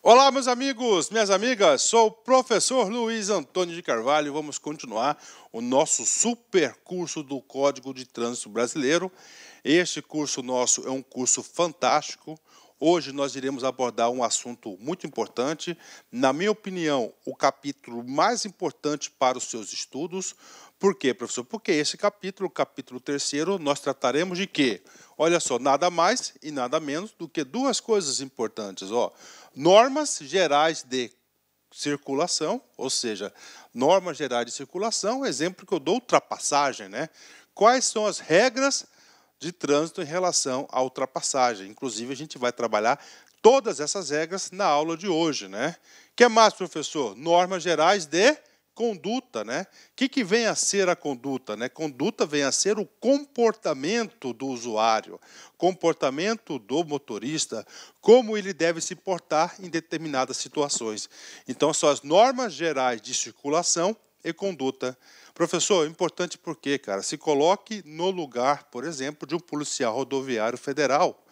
Olá, meus amigos, minhas amigas, sou o professor Luiz Antônio de Carvalho e vamos continuar o nosso super curso do Código de Trânsito Brasileiro. Este curso nosso é um curso fantástico. Hoje nós iremos abordar um assunto muito importante, na minha opinião, o capítulo mais importante para os seus estudos. Por quê, professor? Porque esse capítulo, o capítulo 3º, nós trataremos de quê? Olha só, nada mais e nada menos do que duas coisas importantes. Normas gerais de circulação, ou seja, normas gerais de circulação, exemplo que eu dou, ultrapassagem, né? Quais são as regras de trânsito em relação à ultrapassagem? Inclusive, a gente vai trabalhar todas essas regras na aula de hoje, né? O que mais, professor? Normas gerais de conduta, né? O que vem a ser a conduta, né? Conduta vem a ser o comportamento do usuário, comportamento do motorista, como ele deve se portar em determinadas situações. Então, são as normas gerais de circulação e conduta. Professor, importante porque, cara, se coloque no lugar, por exemplo, de um policial rodoviário federal.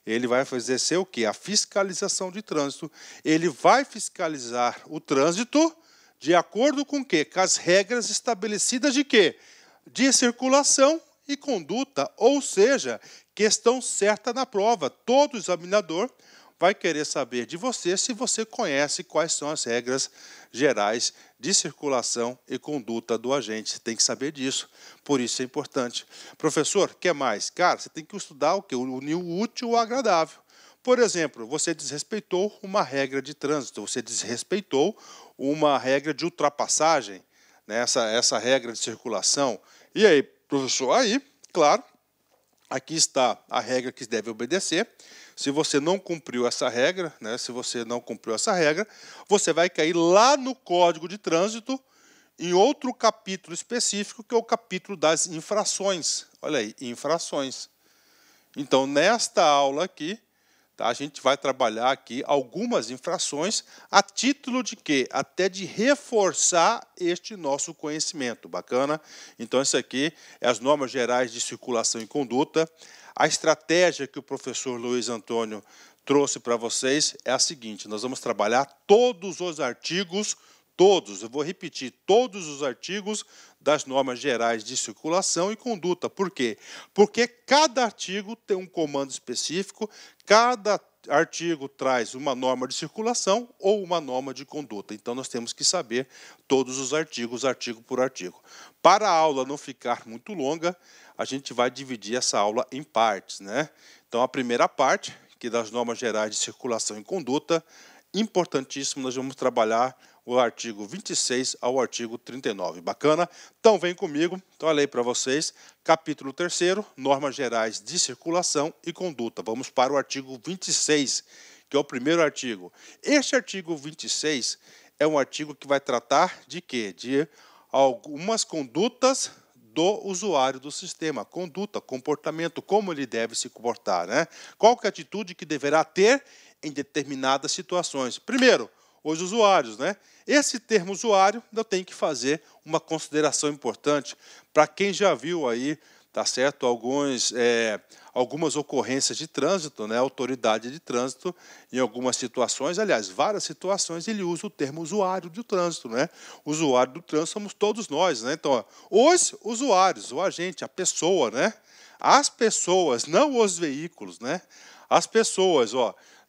Ele vai exercer o quê? A fiscalização de trânsito. Ele vai fiscalizar o trânsito de acordo com o quê? Com as regras estabelecidas de quê? De circulação e conduta, ou seja, questão certa na prova. Todo examinador vai querer saber de você se você conhece quais são as regras gerais de circulação e conduta do agente. Você tem que saber disso, por isso é importante. Professor, o que mais? Cara, você tem que estudar o quê? Unir o útil ao agradável. Por exemplo, você desrespeitou uma regra de trânsito, você desrespeitou uma regra de ultrapassagem, né? essa regra de circulação. E aí, professor? Aí, claro, aqui está a regra que deve obedecer. Se você não cumpriu essa regra, né? Se você não cumpriu essa regra, você vai cair lá no Código de Trânsito, em outro capítulo específico, que é o capítulo das infrações. Olha aí, infrações. Então, nesta aula aqui, a gente vai trabalhar aqui algumas infrações a título de quê? Até de reforçar este nosso conhecimento. Bacana? Então, isso aqui é as normas gerais de circulação e conduta. A estratégia que o professor Luiz Antônio trouxe para vocês é a seguinte: nós vamos trabalhar todos os artigos, todos, eu vou repetir, todos os artigos das normas gerais de circulação e conduta. Por quê? Porque cada artigo tem um comando específico, cada artigo traz uma norma de circulação ou uma norma de conduta. Então, nós temos que saber todos os artigos, artigo por artigo. Para a aula não ficar muito longa, a gente vai dividir essa aula em partes, né? Então, a primeira parte, que é das normas gerais de circulação e conduta, importantíssimo, nós vamos trabalhar o artigo 26 ao artigo 39. Bacana? Então, vem comigo. Então, olha aí para vocês. Capítulo 3º, normas gerais de circulação e conduta. Vamos para o artigo 26, que é o primeiro artigo. Este artigo 26 é um artigo que vai tratar de quê? De algumas condutas do usuário do sistema. Conduta, comportamento, como ele deve se comportar, né? Qual que é a atitude que deverá ter em determinadas situações. Primeiro, os usuários, né? Esse termo usuário, eu tenho que fazer uma consideração importante para quem já viu aí, tá certo? Algumas ocorrências de trânsito, né? Autoridade de trânsito, em algumas situações, aliás, várias situações, ele usa o termo usuário do trânsito, né? Usuário do trânsito somos todos nós, né? Então, os usuários, o agente, a pessoa, né? As pessoas, não os veículos, né? As pessoas,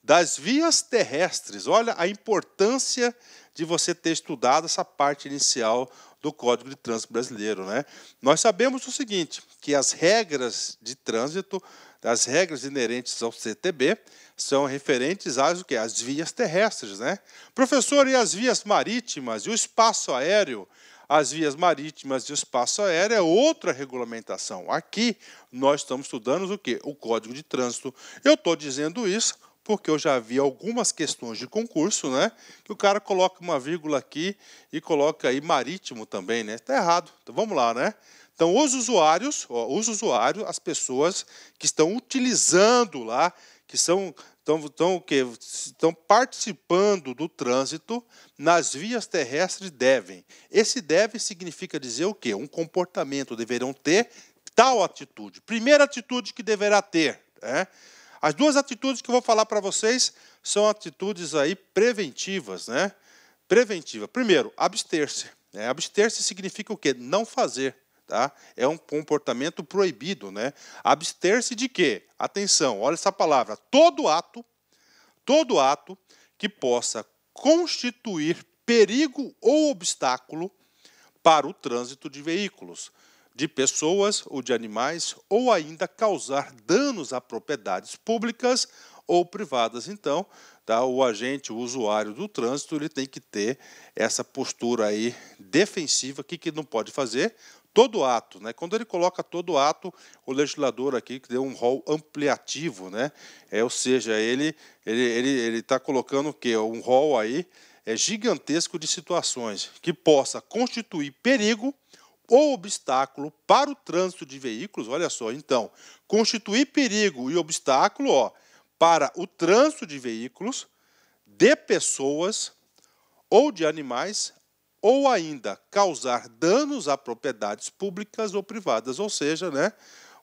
das vias terrestres. Olha a importância de você ter estudado essa parte inicial do Código de Trânsito Brasileiro, né? Nós sabemos o seguinte, que as regras de trânsito, as regras inerentes ao CTB, são referentes às vias terrestres, né? Professor, e as vias marítimas e o espaço aéreo? As vias marítimas e o espaço aéreo é outra regulamentação. Aqui nós estamos estudando o quê? O Código de Trânsito. Eu estou dizendo isso porque eu já vi algumas questões de concurso, né? Que o cara coloca uma vírgula aqui e coloca aí marítimo também, né? Está errado. Então vamos lá, né? Então os usuários, as pessoas que estão utilizando lá, que estão participando do trânsito nas vias terrestres devem. Esse deve significa dizer o quê? Um comportamento, deverão ter tal atitude. Primeira atitude que deverá ter, né? As duas atitudes que eu vou falar para vocês são atitudes aí preventivas, né? Preventiva. Primeiro, abster-se. Abster-se significa o quê? Não fazer. Tá? É um comportamento proibido, né? Abster-se de quê? Atenção, olha essa palavra. Todo ato que possa constituir perigo ou obstáculo para o trânsito de veículos, de pessoas ou de animais, ou ainda causar danos a propriedades públicas ou privadas. Então, tá, o agente, o usuário do trânsito, ele tem que ter essa postura aí defensiva. O que não pode fazer? Todo ato, né? Quando ele coloca todo ato, o legislador aqui que deu um rol ampliativo, né? Ou seja, ele está colocando o quê? Um rol aí gigantesco de situações que possa constituir perigo ou obstáculo para o trânsito de veículos. Olha só, então, constituir perigo e obstáculo, para o trânsito de veículos, de pessoas ou de animais, ou ainda causar danos a propriedades públicas ou privadas. Ou seja, né,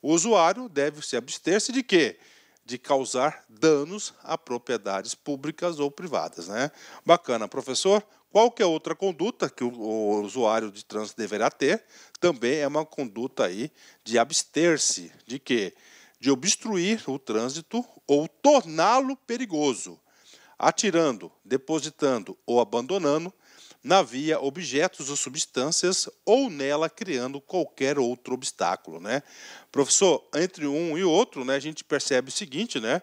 o usuário deve se abster-se de quê? De causar danos a propriedades públicas ou privadas. Né? Bacana, professor. Qual que é outra conduta que o usuário de trânsito deverá ter? Também é uma conduta aí de abster-se de quê? De obstruir o trânsito ou torná-lo perigoso, atirando, depositando ou abandonando na via objetos ou substâncias ou nela criando qualquer outro obstáculo. Né? Professor, entre um e outro, né, a gente percebe o seguinte, né,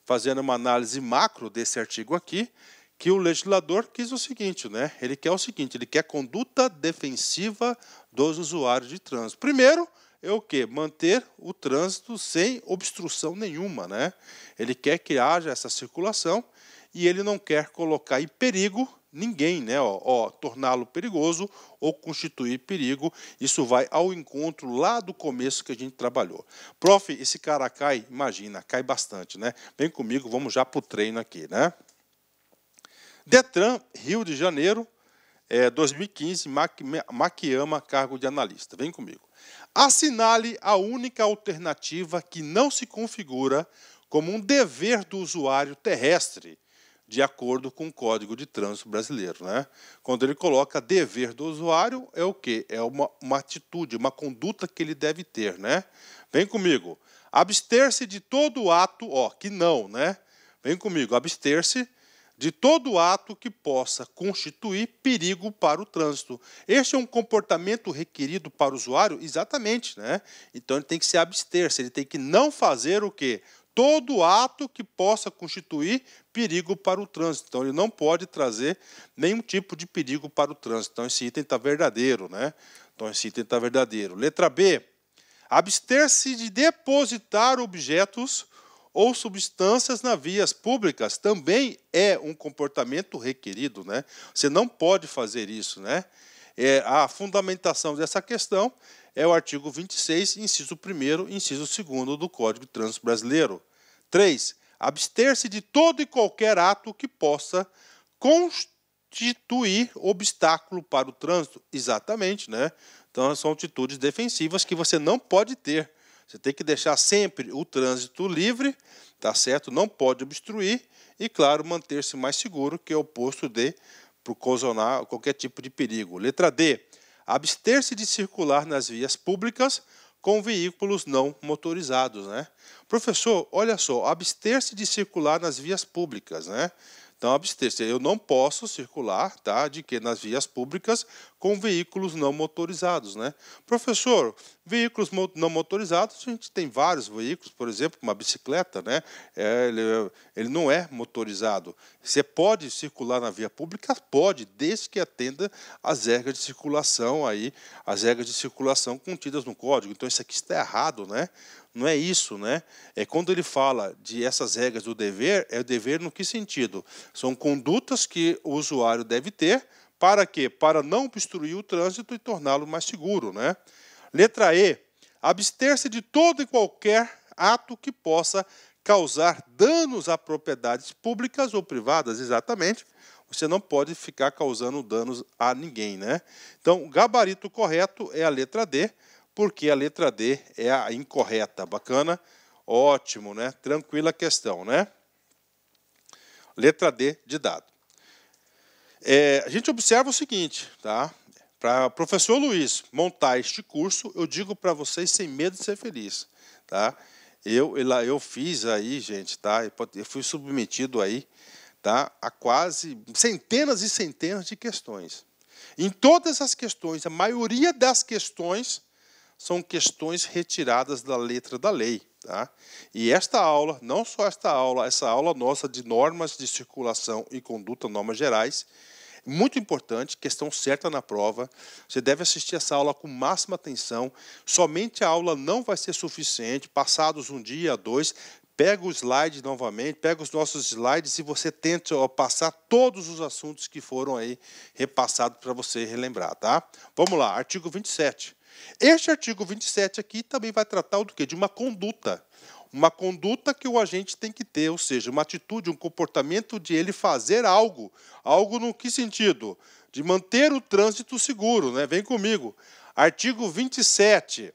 fazendo uma análise macro desse artigo aqui, que o legislador quis o seguinte, né, ele quer conduta defensiva dos usuários de trânsito. Primeiro, é o quê? Manter o trânsito sem obstrução nenhuma. Né? Ele quer que haja essa circulação e ele não quer colocar em perigo ninguém, né? Torná-lo perigoso ou constituir perigo. Isso vai ao encontro lá do começo que a gente trabalhou. Prof, esse cara cai, imagina, cai bastante, né? Vem comigo, vamos já para o treino aqui, né? Detran, Rio de Janeiro, 2015, Makiyama, cargo de analista. Vem comigo. Assinale a única alternativa que não se configura como um dever do usuário terrestre, de acordo com o Código de Trânsito Brasileiro. Né? Quando ele coloca dever do usuário, é o quê? É uma atitude, uma conduta que ele deve ter. Né? Vem comigo. Abster-se de todo ato, que não, né? Vem comigo. Abster-se de todo ato que possa constituir perigo para o trânsito. Este é um comportamento requerido para o usuário? Exatamente. Né? Então, ele tem que se abster-se, ele tem que não fazer o quê? Todo ato que possa constituir perigo para o trânsito. Então, ele não pode trazer nenhum tipo de perigo para o trânsito. Então, esse item está verdadeiro. Né? Letra B. Abster-se de depositar objetos ou substâncias nas vias públicas também é um comportamento requerido. Né? Você não pode fazer isso. Né? A fundamentação dessa questão é o artigo 26, inciso 1º, inciso 2º do Código de Trânsito Brasileiro. 3. Abster-se de todo e qualquer ato que possa constituir obstáculo para o trânsito. Exatamente, né? Então, são atitudes defensivas que você não pode ter. Você tem que deixar sempre o trânsito livre, tá certo? Não pode obstruir e, claro, manter-se mais seguro, que é o oposto de ocasionar qualquer tipo de perigo. Letra D. Abster-se de circular nas vias públicas com veículos não motorizados. Né? Professor, olha só, abster-se de circular nas vias públicas. Né? Então, abster-se. Eu não posso circular, tá, nas vias públicas com veículos não motorizados. Né? Professor, veículos não motorizados, a gente tem vários veículos, por exemplo, uma bicicleta, né? Ele não é motorizado. Você pode circular na via pública? Pode, desde que atenda às regras de circulação, as regras de circulação contidas no código. Então, isso aqui está errado, né? Não é isso, né? Quando ele fala de essas regras do dever, é o dever no que sentido? São condutas que o usuário deve ter para quê? Para não obstruir o trânsito e torná-lo mais seguro, né? Letra E. Abster-se de todo e qualquer ato que possa causar danos a propriedades públicas ou privadas. Exatamente. Você não pode ficar causando danos a ninguém, né? Então, o gabarito correto é a letra D, porque a letra D é a incorreta. Bacana? Ótimo, né? Tranquila a questão, né? Letra D de dado. A gente observa o seguinte, tá? Para o professor Luiz montar este curso, eu digo para vocês sem medo de ser feliz, tá? Eu fiz aí, gente, tá? Eu fui submetido aí, tá? A quase centenas e centenas de questões. Em todas as questões, a maioria das questões são questões retiradas da letra da lei, tá? E esta aula, não só esta aula, essa aula nossa de normas de circulação e conduta, normas gerais, muito importante, questão certa na prova. Você deve assistir essa aula com máxima atenção. Somente a aula não vai ser suficiente. Passados um dia, dois, pega o slide novamente, pega os nossos slides e você tenta passar todos os assuntos que foram aí repassados para você relembrar, tá? Vamos lá, artigo 27. Este artigo 27 aqui também vai tratar do quê? De uma conduta. Uma conduta que o agente tem que ter, ou seja, uma atitude, um comportamento de ele fazer algo. Algo no que sentido? De manter o trânsito seguro, né? Vem comigo. Artigo 27.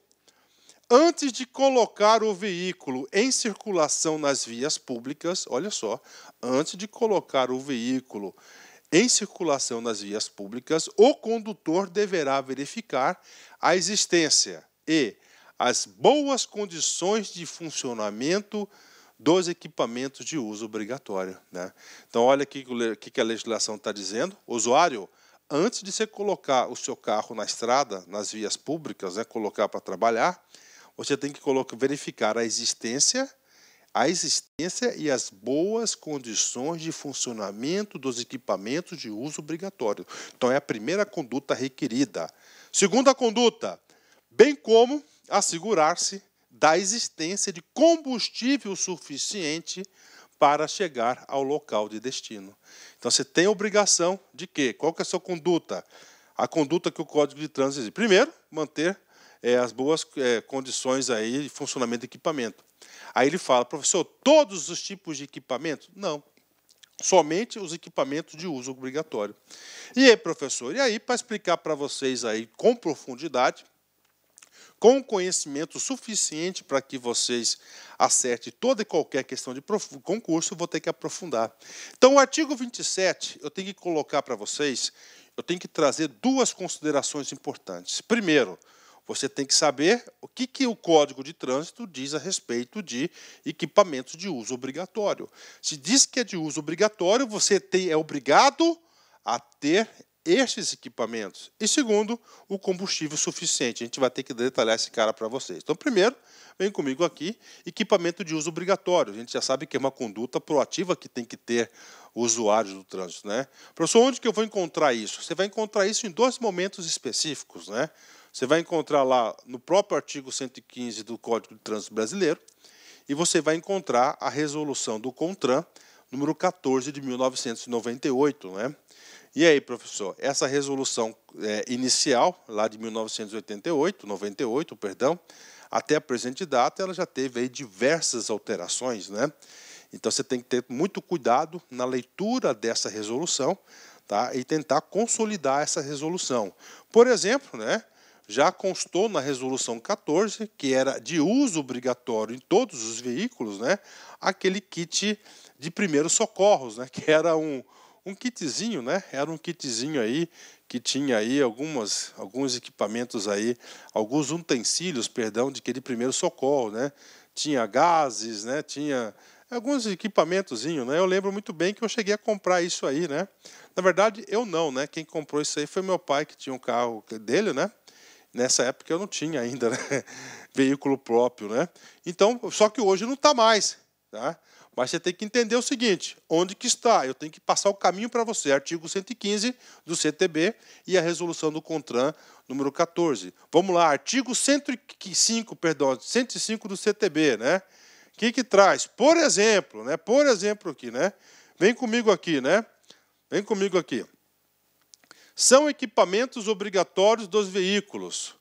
Antes de colocar o veículo em circulação nas vias públicas, olha só, antes de colocar o veículo em circulação nas vias públicas, o condutor deverá verificar a existência e as boas condições de funcionamento dos equipamentos de uso obrigatório, né? Então, olha aqui o que a legislação está dizendo. Usuário, antes de você colocar o seu carro na estrada, nas vias públicas, né, colocar para trabalhar, você tem que verificar a existência e as boas condições de funcionamento dos equipamentos de uso obrigatório. Então, é a primeira conduta requerida. Segunda conduta, bem como assegurar-se da existência de combustível suficiente para chegar ao local de destino. Então, você tem a obrigação de quê? Qual que é a sua conduta? A conduta que o Código de Trânsito exige. Primeiro, manter as boas condições aí de funcionamento do equipamento. Aí ele fala, professor, todos os tipos de equipamento? Não. Somente os equipamentos de uso obrigatório. E aí, professor? E aí, para explicar para vocês aí com profundidade, com conhecimento suficiente para que vocês acertem toda e qualquer questão de concurso, eu vou ter que aprofundar. Então, o artigo 27, eu tenho que colocar para vocês, eu tenho que trazer duas considerações importantes. Primeiro, você tem que saber o que o Código de Trânsito diz a respeito de equipamentos de uso obrigatório. Se diz que é de uso obrigatório, você é obrigado a ter estes equipamentos. E segundo, o combustível suficiente. A gente vai ter que detalhar esse cara para vocês. Então, primeiro, vem comigo aqui, equipamento de uso obrigatório. A gente já sabe que é uma conduta proativa que tem que ter o usuário do trânsito, né? Professor, onde que eu vou encontrar isso? Você vai encontrar isso em dois momentos específicos, né? Você vai encontrar lá no próprio artigo 115 do Código de Trânsito Brasileiro e você vai encontrar a resolução do CONTRAN, número 14 de 1998, né? E aí, professor, essa resolução inicial, lá de 1998, perdão, até a presente data, ela já teve aí diversas alterações, né? Então, você tem que ter muito cuidado na leitura dessa resolução, tá? E tentar consolidar essa resolução. Por exemplo, né? Já constou na resolução 14, que era de uso obrigatório em todos os veículos, né? Aquele kit de primeiros socorros, né? Que era um kitzinho, né? Era um kitzinho aí que tinha aí alguns equipamentos aí, alguns utensílios, perdão, de primeiro socorro, né? Tinha gases, né? Tinha alguns equipamentozinhos, né? Eu lembro muito bem que eu cheguei a comprar isso aí, né? Na verdade, eu não, né? Quem comprou isso aí foi meu pai, que tinha um carro dele, né? Nessa época eu não tinha ainda, né? Veículo próprio, né? Então, só que hoje não está mais, tá? Mas você tem que entender o seguinte, onde que está? Eu tenho que passar o caminho para você, artigo 115 do CTB e a resolução do CONTRAN, número 14. Vamos lá, artigo 105 do CTB, né? O que traz? Por exemplo, né? Por exemplo aqui, né? Vem comigo aqui, né? Vem comigo aqui. São equipamentos obrigatórios dos veículos,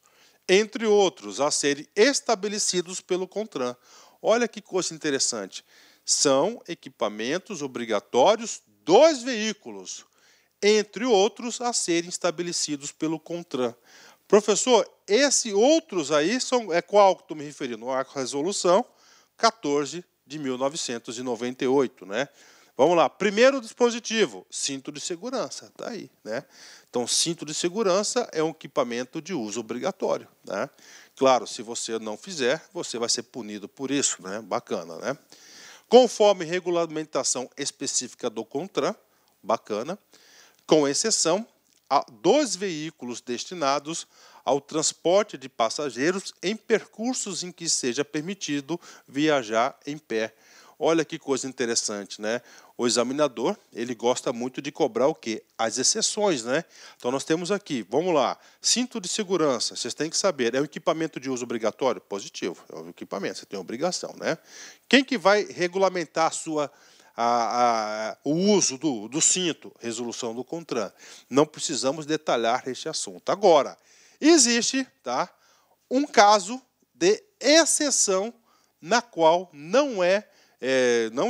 entre outros, a serem estabelecidos pelo CONTRAN. Olha que coisa interessante. São equipamentos obrigatórios dos veículos, entre outros, a serem estabelecidos pelo CONTRAN. Professor, esses outros aí é qual que estou me referindo? A resolução 14 de 1998, né? Vamos lá, primeiro dispositivo, cinto de segurança, tá aí, né? Então, cinto de segurança é um equipamento de uso obrigatório, né? Claro, se você não fizer, você vai ser punido por isso, né? Bacana, né? Conforme regulamentação específica do CONTRAN, bacana, com exceção a dos veículos destinados ao transporte de passageiros em percursos em que seja permitido viajar em pé. Olha que coisa interessante, né? O examinador, ele gosta muito de cobrar o quê? As exceções, né? Então, nós temos aqui, vamos lá, cinto de segurança, vocês têm que saber, é um equipamento de uso obrigatório? Positivo, é um equipamento, você tem obrigação, né? Quem que vai regulamentar o uso do cinto? Resolução do CONTRAN. Não precisamos detalhar este assunto. Agora, existe, tá, um caso de exceção na qual não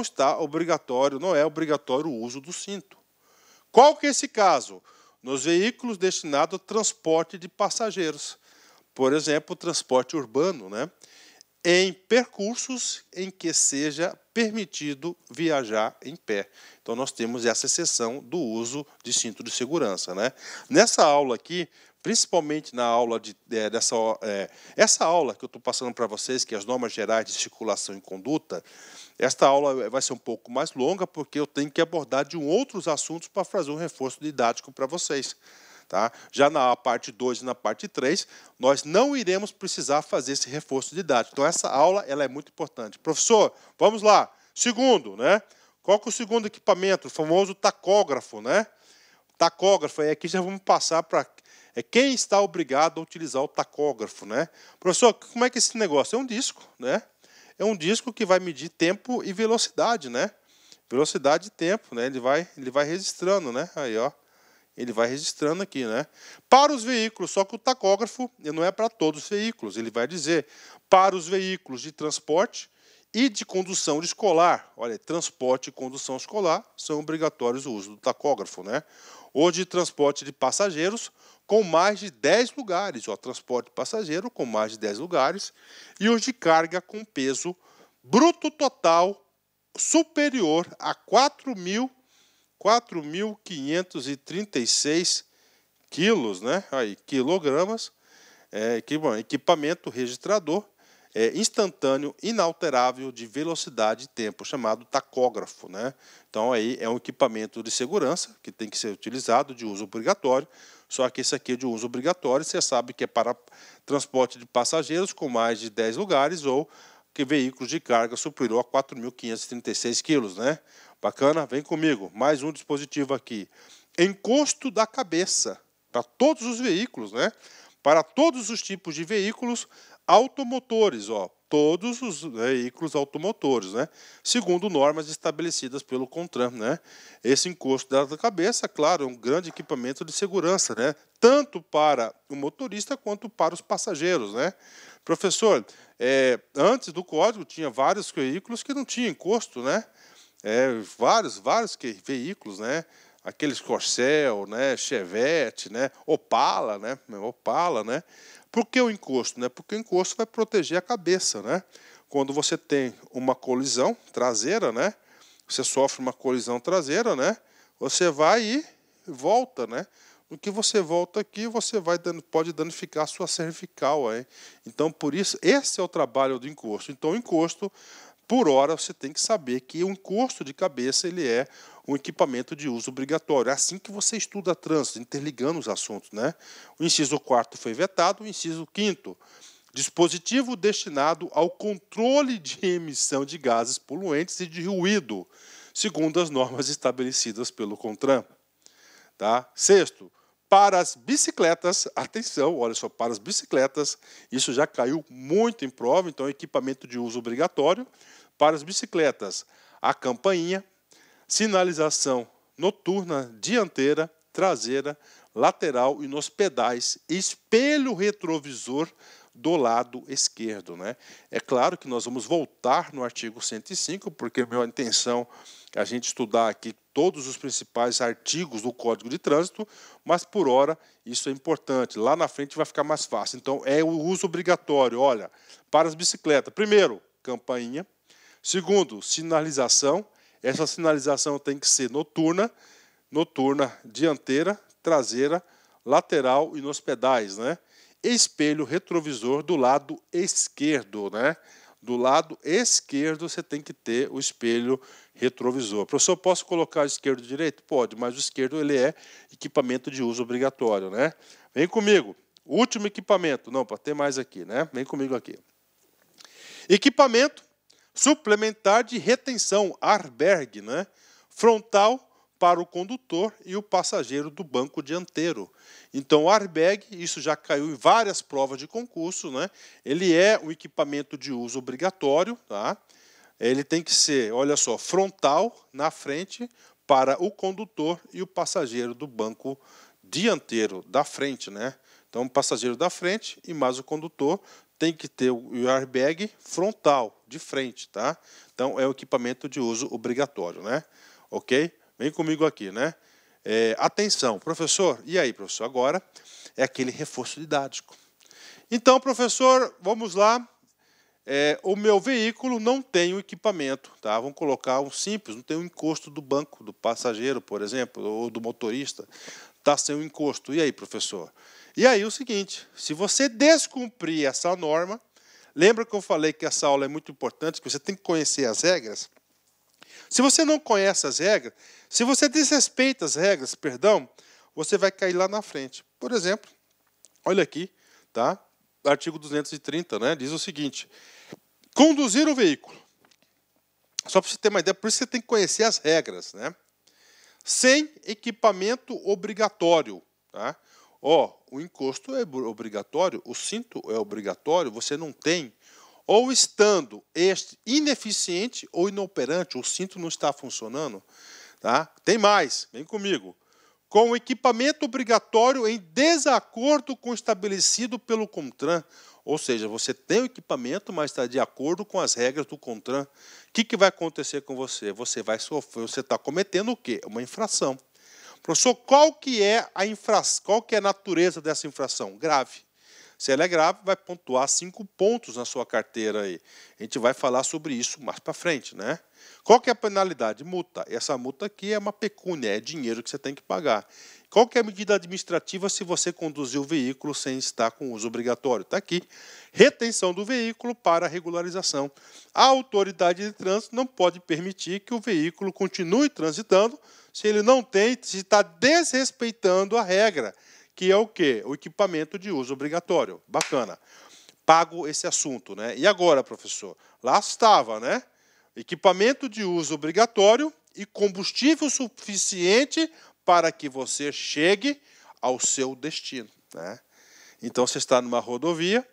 está obrigatório, não é obrigatório o uso do cinto. Qual que é esse caso? Nos veículos destinados ao transporte de passageiros. Por exemplo, o transporte urbano, né? Em percursos em que seja permitido viajar em pé. Então, nós temos essa exceção do uso de cinto de segurança, né? Nessa aula aqui, principalmente na aula essa aula que eu estou passando para vocês, que é as normas gerais de circulação e conduta, esta aula vai ser um pouco mais longa, porque eu tenho que abordar de outros assuntos para fazer um reforço didático para vocês. Tá? Já na parte 2 e na parte 3, nós não iremos precisar fazer esse reforço didático. Então, essa aula ela é muito importante. Professor, vamos lá. Segundo, né? Qual que é o segundo equipamento? O famoso tacógrafo, né? Tacógrafo, aqui já vamos passar para quem está obrigado a utilizar o tacógrafo, né? Professor, como é que é esse negócio? É um disco, né? É um disco que vai medir tempo e velocidade, né? Velocidade e tempo, né? Ele vai registrando, né? Aí, ó. Ele vai registrando aqui, né? Para os veículos, só que o tacógrafo não é para todos os veículos. Ele vai dizer para os veículos de transporte e de condução escolar. Olha, transporte e condução escolar são obrigatórios o uso do tacógrafo, né? Ou de transporte de passageiros com mais de 10 lugares. Ó, transporte de passageiro com mais de 10 lugares. E os de carga com peso bruto total superior a 4.536 quilos, né? Aí, quilogramas, equipamento registrador instantâneo, inalterável de velocidade e tempo, chamado tacógrafo, né? Então, aí é um equipamento de segurança que tem que ser utilizado de uso obrigatório, só que esse aqui é de uso obrigatório, você sabe que é para transporte de passageiros com mais de 10 lugares ou que veículos de carga superior a 4.536 quilos, né? Bacana? Vem comigo. Mais um dispositivo aqui. Encosto da cabeça para todos os veículos, né? Para todos os tipos de veículos automotores, ó. Todos os veículos automotores, né? Segundo normas estabelecidas pelo CONTRAN, né? Esse encosto da cabeça, claro, é um grande equipamento de segurança, né? Tanto para o motorista quanto para os passageiros, né? Professor, antes do código tinha vários veículos que não tinham encosto, né? Vários veículos, né? Aqueles Corcel, né? Chevette, né? Opala, né? Opala, né? Por que o encosto, né? Porque o encosto vai proteger a cabeça, né? Quando você tem uma colisão traseira, né? Você sofre uma colisão traseira, né? Você vai e volta, né? No que você volta aqui, você pode danificar a sua cervical, hein? Então, por isso, esse é o trabalho do encosto. Então, o encosto, por hora, você tem que saber que o encosto de cabeça ele é um equipamento de uso obrigatório. É assim que você estuda trânsito, interligando os assuntos, né? O inciso 4º foi vetado, o inciso 5º, dispositivo destinado ao controle de emissão de gases poluentes e de ruído, segundo as normas estabelecidas pelo CONTRAN. Tá? 6º, para as bicicletas, atenção, olha só, para as bicicletas, isso já caiu muito em prova, então é equipamento de uso obrigatório. Para as bicicletas, a campainha, sinalização noturna, dianteira, traseira, lateral e nos pedais, espelho retrovisor do lado esquerdo, né? É claro que nós vamos voltar no artigo 105, porque a minha intenção é a gente estudar aqui todos os principais artigos do Código de Trânsito, mas por hora isso é importante. Lá na frente vai ficar mais fácil. Então, é o uso obrigatório. Olha, para as bicicletas, primeiro, campainha, Segundo, sinalização. Essa sinalização tem que ser noturna, dianteira, traseira, lateral e nos pedais, né? Espelho retrovisor do lado esquerdo, né? Do lado esquerdo você tem que ter o espelho retrovisor. Professor, posso colocar o esquerdo e o direito? Pode, mas o esquerdo ele é equipamento de uso obrigatório, né? Vem comigo. Último equipamento. Não, para ter mais aqui, né? Vem comigo aqui. Equipamento suplementar de retenção, airbag, né? Frontal para o condutor e o passageiro do banco dianteiro. Então, o airbag, isso já caiu em várias provas de concurso, né? Ele é um equipamento de uso obrigatório, tá? Ele tem que ser, olha só, frontal na frente para o condutor e o passageiro do banco dianteiro, da frente, né? Então, o passageiro da frente e mais o condutor tem que ter o airbag frontal, de frente, tá? Então, é o equipamento de uso obrigatório, né? Ok? Vem comigo aqui, né? Atenção, professor. E aí, professor? Agora é aquele reforço didático. Então, professor, vamos lá. O meu veículo não tem o equipamento, tá? Vamos colocar um simples, não tem o encosto do banco, do passageiro, por exemplo, ou do motorista. Está sem o encosto. E aí, professor? E aí, o seguinte, se você descumprir essa norma, lembra que eu falei que essa aula é muito importante, que você tem que conhecer as regras? Se você não conhece as regras, se você desrespeita as regras, perdão, você vai cair lá na frente. Por exemplo, olha aqui, tá? Artigo 230, né? Diz o seguinte: conduzir o veículo. Só para você ter uma ideia, por isso você tem que conhecer as regras, né? Sem equipamento obrigatório, tá? O encosto é obrigatório, o cinto é obrigatório, você não tem. Ou estando este ineficiente ou inoperante, o cinto não está funcionando, tá? Tem mais, vem comigo. Com o equipamento obrigatório em desacordo com o estabelecido pelo CONTRAN. Ou seja, você tem o equipamento, mas está de acordo com as regras do CONTRAN. O que vai acontecer com você? Você vai sofrer, você está cometendo o quê? Uma infração. Professor, qual que é a natureza dessa infração? Grave. Se ela é grave, vai pontuar 5 pontos na sua carteira aí. A gente vai falar sobre isso mais para frente, né? Qual que é a penalidade? Multa. Essa multa aqui é uma pecúnia, é dinheiro que você tem que pagar. Qual que é a medida administrativa se você conduzir o veículo sem estar com uso obrigatório? Está aqui. Retenção do veículo para regularização. A autoridade de trânsito não pode permitir que o veículo continue transitando se ele não tem, se está desrespeitando a regra, que é o quê? O equipamento de uso obrigatório. Bacana. Pago esse assunto, né? E agora, professor? Lá estava, né? Equipamento de uso obrigatório e combustível suficiente para que você chegue ao seu destino, né? Então, você está numa rodovia,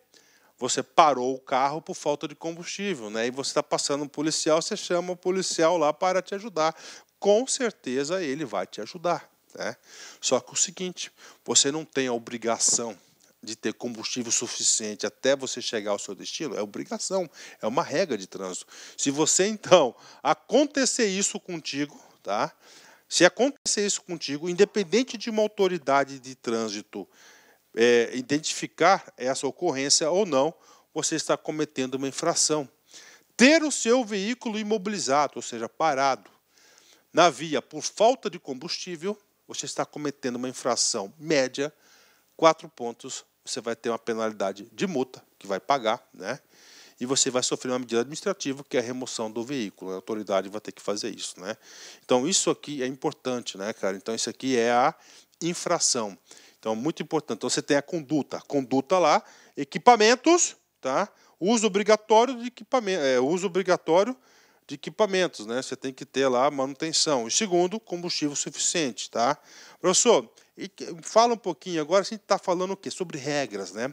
você parou o carro por falta de combustível, né? E você está passando um policial, você chama o policial lá para te ajudar. Com certeza ele vai te ajudar, né? Só que o seguinte, você não tem a obrigação de ter combustível suficiente até você chegar ao seu destino, é obrigação, é uma regra de trânsito. Se você, então, acontecer isso contigo, tá? Se acontecer isso contigo, independente de uma autoridade de trânsito identificar essa ocorrência ou não, você está cometendo uma infração. Ter o seu veículo imobilizado, ou seja, parado, na via por falta de combustível, você está cometendo uma infração média, 4 pontos, você vai ter uma penalidade de multa, que vai pagar, né? E você vai sofrer uma medida administrativa, que é a remoção do veículo. A autoridade vai ter que fazer isso, né? Então, isso aqui é importante, né, cara? Então, isso aqui é a infração. Então, muito importante. Então, você tem a conduta. Conduta lá, equipamentos, tá? Uso obrigatório de equipamentos, né? Você tem que ter lá manutenção. E segundo, combustível suficiente, tá? Professor, fala um pouquinho agora, a gente está falando o quê? Sobre regras, né?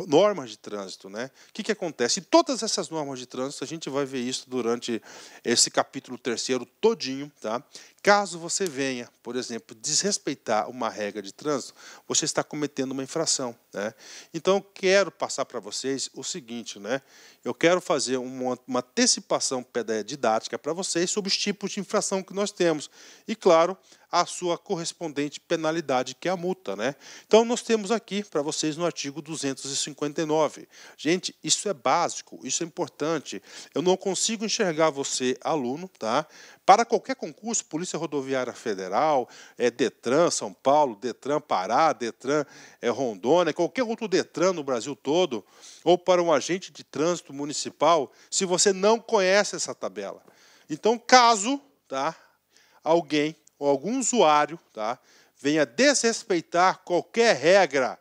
Normas de trânsito, né? O que acontece? E todas essas normas de trânsito, a gente vai ver isso durante esse capítulo 3º todinho, tá? Caso você venha, por exemplo, desrespeitar uma regra de trânsito, você está cometendo uma infração, né? Então, eu quero passar para vocês o seguinte, né? Eu quero fazer uma antecipação didática para vocês sobre os tipos de infração que nós temos. E, claro, a sua correspondente penalidade, que é a multa, né? Então, nós temos aqui para vocês no artigo 259. Gente, isso é básico, isso é importante. Eu não consigo enxergar você, aluno, tá? Para qualquer concurso, Polícia Rodoviária Federal, Detran, São Paulo, Detran, Pará, Detran, Rondônia, qualquer outro Detran no Brasil todo, ou para um agente de trânsito municipal, se você não conhece essa tabela. Então, caso, tá, alguém ou algum usuário, tá, venha desrespeitar qualquer regra,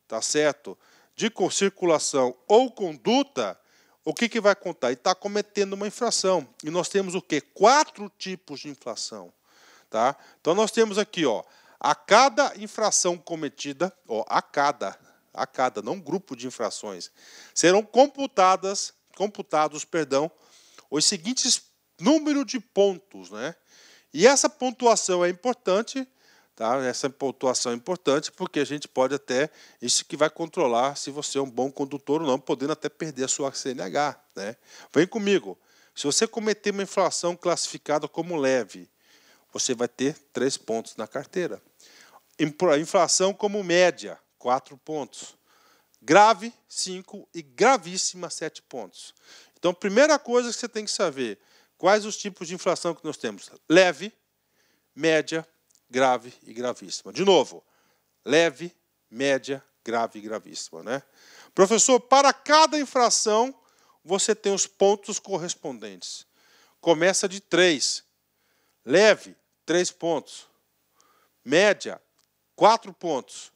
tá certo, de circulação ou conduta, o que vai contar? Ele está cometendo uma infração. E nós temos o quê? 4 tipos de infração. Tá? Então, nós temos aqui, ó, a cada infração cometida, ó, a cada, não grupo de infrações, serão computados, os seguintes número de pontos, né? E essa pontuação é importante, tá? Essa pontuação é importante porque a gente pode até, isso que vai controlar se você é um bom condutor ou não, podendo até perder a sua CNH, né? Vem comigo. Se você cometer uma infração classificada como leve, você vai ter 3 pontos na carteira. Infração como média, 4 pontos. Grave, 5 e gravíssima, 7 pontos. Então, primeira coisa que você tem que saber, quais os tipos de infração que nós temos? Leve, média, grave e gravíssima. De novo, leve, média, grave e gravíssima, né? Professor, para cada infração, você tem os pontos correspondentes. Começa de 3. Leve, 3 pontos. Média, 4 pontos.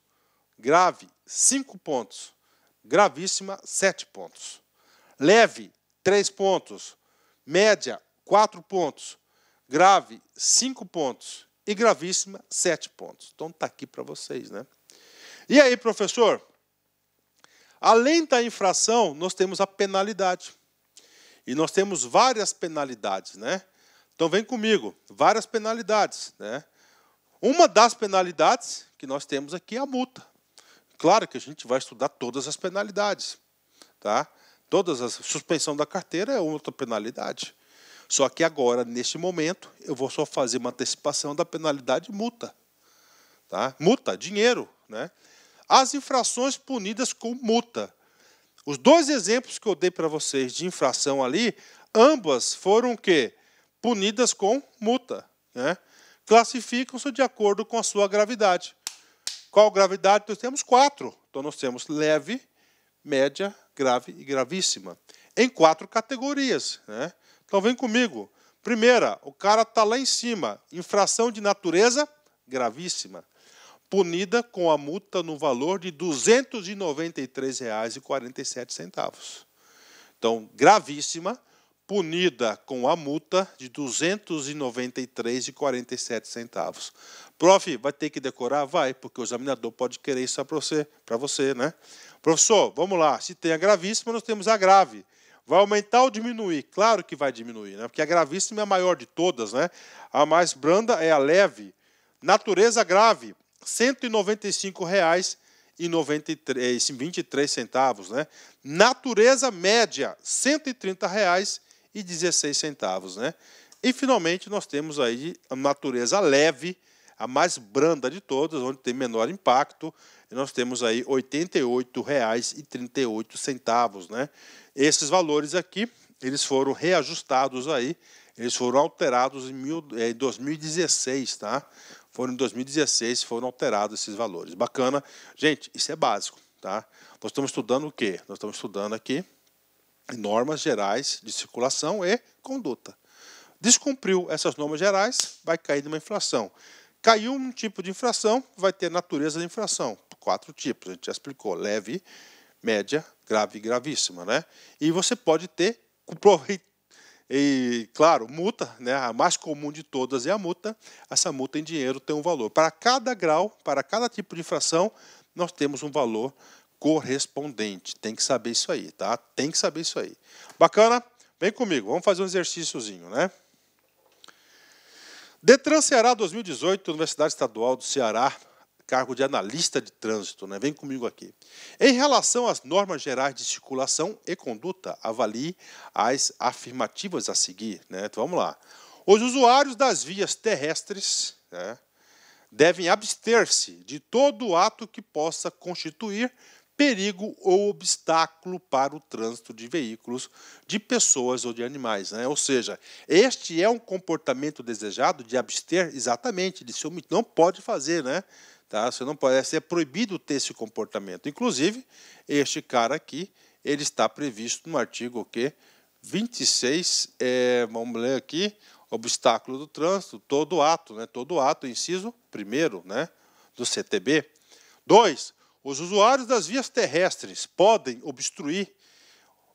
Grave, 5 pontos. Gravíssima, 7 pontos. Leve, 3 pontos. Média, 4 pontos. Grave, 5 pontos. E gravíssima, 7 pontos. Então, está aqui para vocês, né? E aí, professor? Além da infração, nós temos a penalidade. E nós temos várias penalidades, né? Então, vem comigo. Várias penalidades, né? Uma das penalidades que nós temos aqui é a multa. Claro que a gente vai estudar todas as penalidades, tá? Todas as suspensão da carteira é outra penalidade. Só que agora, neste momento, eu vou só fazer uma antecipação da penalidade multa. Tá? Multa, dinheiro, né? As infrações punidas com multa. Os 2 exemplos que eu dei para vocês de infração ali, ambas foram o quê? Punidas com multa, né? Classificam-se de acordo com a sua gravidade. Qual gravidade? Nós temos 4. Então, nós temos leve, média, grave e gravíssima. Em 4 categorias, né? Então, vem comigo. Primeira, o cara está lá em cima. Infração de natureza gravíssima. Punida com a multa no valor de R$ 293,47. Então, gravíssima, punida com a multa de R$ 293,47. Prof, vai ter que decorar? Vai, porque o examinador pode querer isso para você, né? Professor, vamos lá. Se tem a gravíssima, nós temos a grave. Vai aumentar ou diminuir? Claro que vai diminuir, né? Porque a gravíssima é a maior de todas, né? A mais branda é a leve. Natureza grave, R$ 195,23, né? Natureza média, R$ 130,16, né? E, finalmente, nós temos aí a natureza leve, a mais branda de todas, onde tem menor impacto, e nós temos aí R$ 88,38, né? Esses valores aqui, eles foram reajustados aí, eles foram alterados em 2016, tá? Foram em 2016, foram alterados esses valores. Bacana. Gente, isso é básico, tá? Nós estamos estudando o quê? Nós estamos estudando aqui normas gerais de circulação e conduta. Descumpriu essas normas gerais, vai cair numa infração. Caiu um tipo de infração, vai ter natureza de infração. 4 tipos, a gente já explicou. Leve, média, grave e gravíssima, né? E você pode ter, e claro, multa, né? A mais comum de todas é a multa. Essa multa em dinheiro tem um valor. Para cada grau, para cada tipo de infração, nós temos um valor correspondente. Tem que saber isso aí, tá? Tem que saber isso aí. Bacana? Vem comigo, vamos fazer um exercíciozinho, né? Detran Ceará 2018, Universidade Estadual do Ceará, cargo de analista de trânsito, né? Vem comigo aqui. Em relação às normas gerais de circulação e conduta, avalie as afirmativas a seguir, né? Então, vamos lá. Os usuários das vias terrestres, né, devem abster-se de todo ato que possa constituir perigo ou obstáculo para o trânsito de veículos, de pessoas ou de animais, né? Ou seja, este é um comportamento desejado de abster exatamente, de se omitir. Não pode fazer, né? Tá? Você não pode, é proibido ter esse comportamento. Inclusive, este cara aqui, ele está previsto no artigo o quê? 26, vamos ler aqui, obstáculo do trânsito, todo ato, né? Todo ato, inciso 1º, né? Do CTB. 2. Os usuários das vias terrestres podem obstruir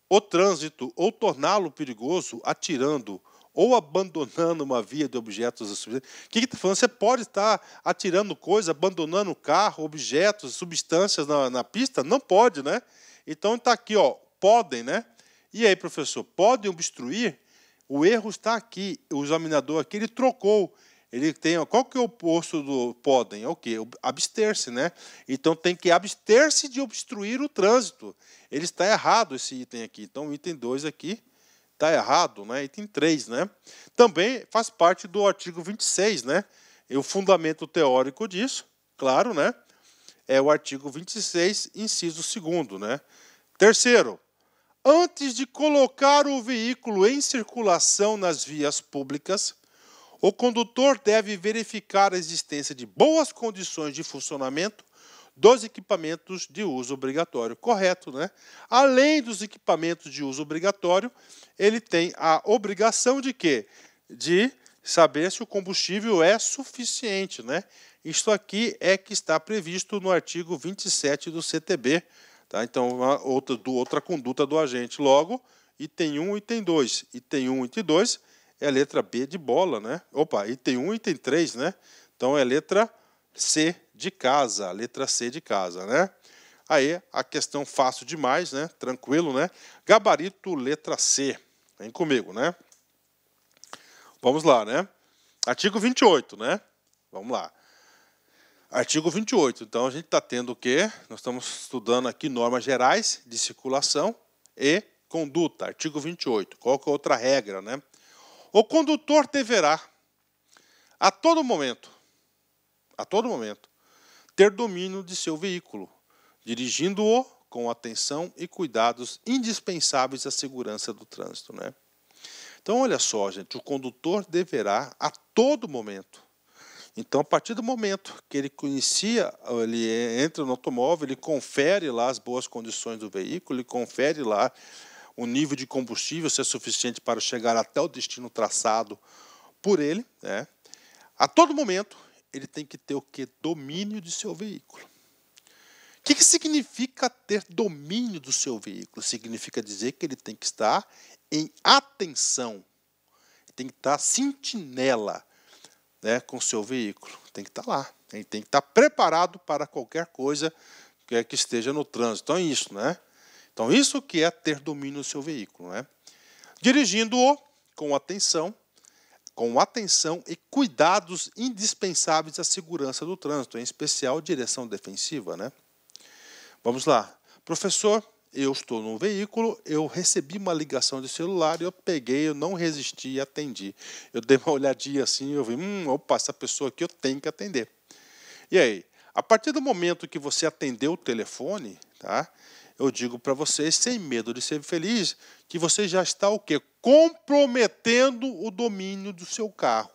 o trânsito ou torná-lo perigoso atirando ou abandonando uma via de objetos. O que está falando? Você pode estar atirando coisa, abandonando o carro, objetos, substâncias na pista? Não pode, né? Então está aqui, ó, podem, né? E aí, professor, podem obstruir? O erro está aqui. O examinador aqui, ele trocou. Ele tem, qual que é o oposto do podem? É o quê? Abster-se, né? Então tem que abster-se de obstruir o trânsito. Ele está errado esse item aqui. Então o item 2 aqui está errado, né? Item 3, né? Também faz parte do artigo 26, né? E o fundamento teórico disso, claro, né? É o artigo 26, inciso 2º, né? Terceiro, antes de colocar o veículo em circulação nas vias públicas, o condutor deve verificar a existência de boas condições de funcionamento dos equipamentos de uso obrigatório. Correto, né? Além dos equipamentos de uso obrigatório, ele tem a obrigação de quê? De saber se o combustível é suficiente, né? Isto aqui é que está previsto no artigo 27 do CTB. Tá? Então, outra conduta do agente. Logo, item 1 e item 2. Item 1 e item 2 é a letra B de bola, né? Opa, item 1 e item 3, né? Então, é a letra C de casa, a letra C de casa, né? Aí, a questão fácil demais, né? Tranquilo, né? Gabarito, letra C. Vem comigo, né? Vamos lá, né? Artigo 28, né? Vamos lá. Artigo 28. Então, a gente está tendo o quê? Nós estamos estudando aqui normas gerais de circulação e conduta. Artigo 28. Qual que é outra regra, né? O condutor deverá, a todo momento, ter domínio de seu veículo, dirigindo-o com atenção e cuidados indispensáveis à segurança do trânsito, né? Então, olha só, gente, o condutor deverá, a todo momento. Então, a partir do momento que ele entra no automóvel, ele confere lá as boas condições do veículo, ele confere lá o nível de combustível, se é suficiente para chegar até o destino traçado por ele, né? A todo momento, ele tem que ter o quê? Domínio de seu veículo. O que significa ter domínio do seu veículo? Significa dizer que ele tem que estar em atenção, tem que estar sentinela, né, com o seu veículo. Tem que estar lá, ele tem que estar preparado para qualquer coisa que esteja no trânsito. Então é isso, né? Então isso que é ter domínio do seu veículo, né? Dirigindo-o com atenção e cuidados indispensáveis à segurança do trânsito, em especial direção defensiva, né? Vamos lá. Professor, eu estou no veículo, eu recebi uma ligação de celular, eu peguei, eu não resisti e atendi. Eu dei uma olhadinha assim, eu vi, opa, essa pessoa aqui eu tenho que atender. E aí, a partir do momento que você atendeu o telefone, tá? Eu digo para vocês, sem medo de ser feliz, que você já está o quê? Comprometendo o domínio do seu carro.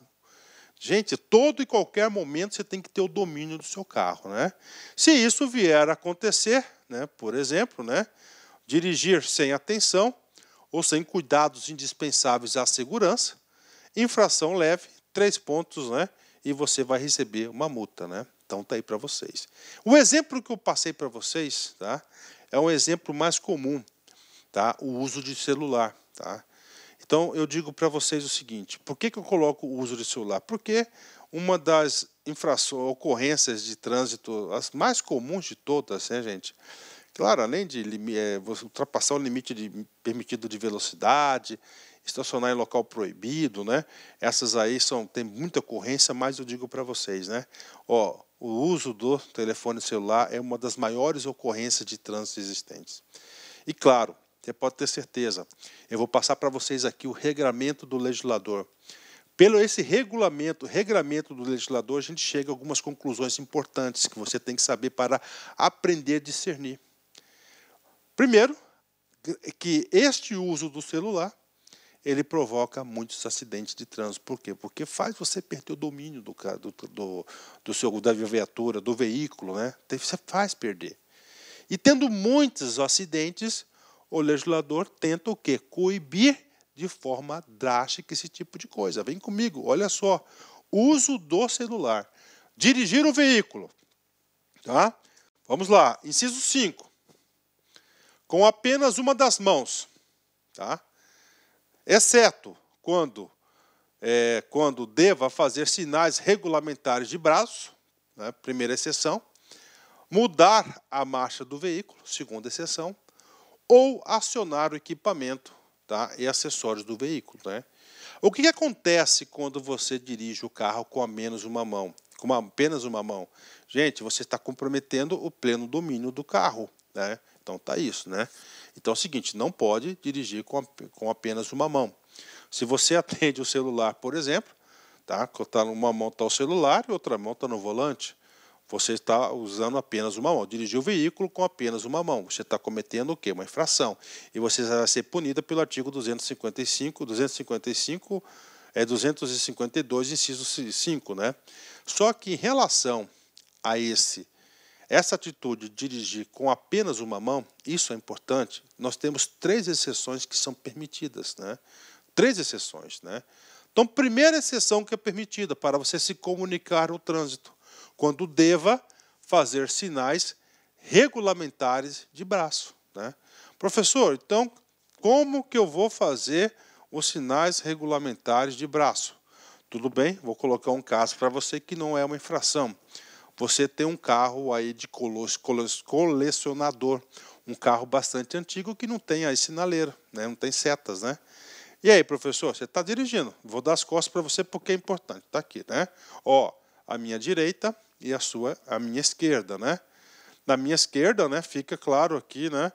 Gente, todo e qualquer momento você tem que ter o domínio do seu carro, né? Se isso vier a acontecer, né, por exemplo, né, dirigir sem atenção ou sem cuidados indispensáveis à segurança, infração leve, 3 pontos, né, e você vai receber uma multa, né? Então tá aí para vocês. O exemplo que eu passei para vocês, tá, é um exemplo mais comum, tá? O uso de celular, tá? Então, eu digo para vocês o seguinte, por que eu coloco o uso de celular? Porque uma das ocorrências de trânsito, as mais comuns de todas, né, gente? Claro, além de ultrapassar o limite permitido de velocidade estacionar em local proibido, né? Essas aí tem muita ocorrência, mas eu digo para vocês, né? Ó, o uso do telefone celular é uma das maiores ocorrências de trânsito existentes. E claro, você pode ter certeza, eu vou passar para vocês aqui o regramento do legislador. Pelo esse regramento do legislador, a gente chega a algumas conclusões importantes que você tem que saber para aprender a discernir. Primeiro, que este uso do celular, ele provoca muitos acidentes de trânsito. Por quê? Porque faz você perder o domínio da viatura, do veículo, né? Você faz perder. E tendo muitos acidentes, o legislador tenta o quê? Coibir de forma drástica esse tipo de coisa. Vem comigo, olha só. Uso do celular. Dirigir o veículo. Tá? Vamos lá, inciso 5. Com apenas uma das mãos. Tá? Exceto quando deva fazer sinais regulamentares de braço, né? Primeira exceção. Mudar a marcha do veículo, segunda exceção. Ou acionar o equipamento, tá? E acessórios do veículo. Né? O que acontece quando você dirige o carro com apenas uma mão? Gente, você está comprometendo o pleno domínio do carro. Né? Então tá isso. Né? Então é o seguinte, não pode dirigir com apenas uma mão. Se você atende o celular, por exemplo, tá? Uma mão está o celular e outra mão está no volante, você está usando apenas uma mão. Dirigir o veículo com apenas uma mão. Você está cometendo o quê? Uma infração. E você vai ser punida pelo artigo 252, inciso 5. Né? Só que em relação a essa atitude de dirigir com apenas uma mão, isso é importante, nós temos 3 exceções que são permitidas. Né? 3 exceções. Né? Então, primeira exceção que é permitida para você se comunicar no trânsito, quando deva fazer sinais regulamentares de braço. Né? Professor, então, como que eu vou fazer os sinais regulamentares de braço? Tudo bem, vou colocar um caso para você que não é uma infração. Você tem um carro aí de colecionador, um carro bastante antigo que não tem aí sinaleira, né? Não tem setas, né? E aí, professor, você está dirigindo? Vou dar as costas para você porque é importante. Está aqui, né? Ó, a minha direita e a minha esquerda, né? Na minha esquerda, né, fica claro aqui, né,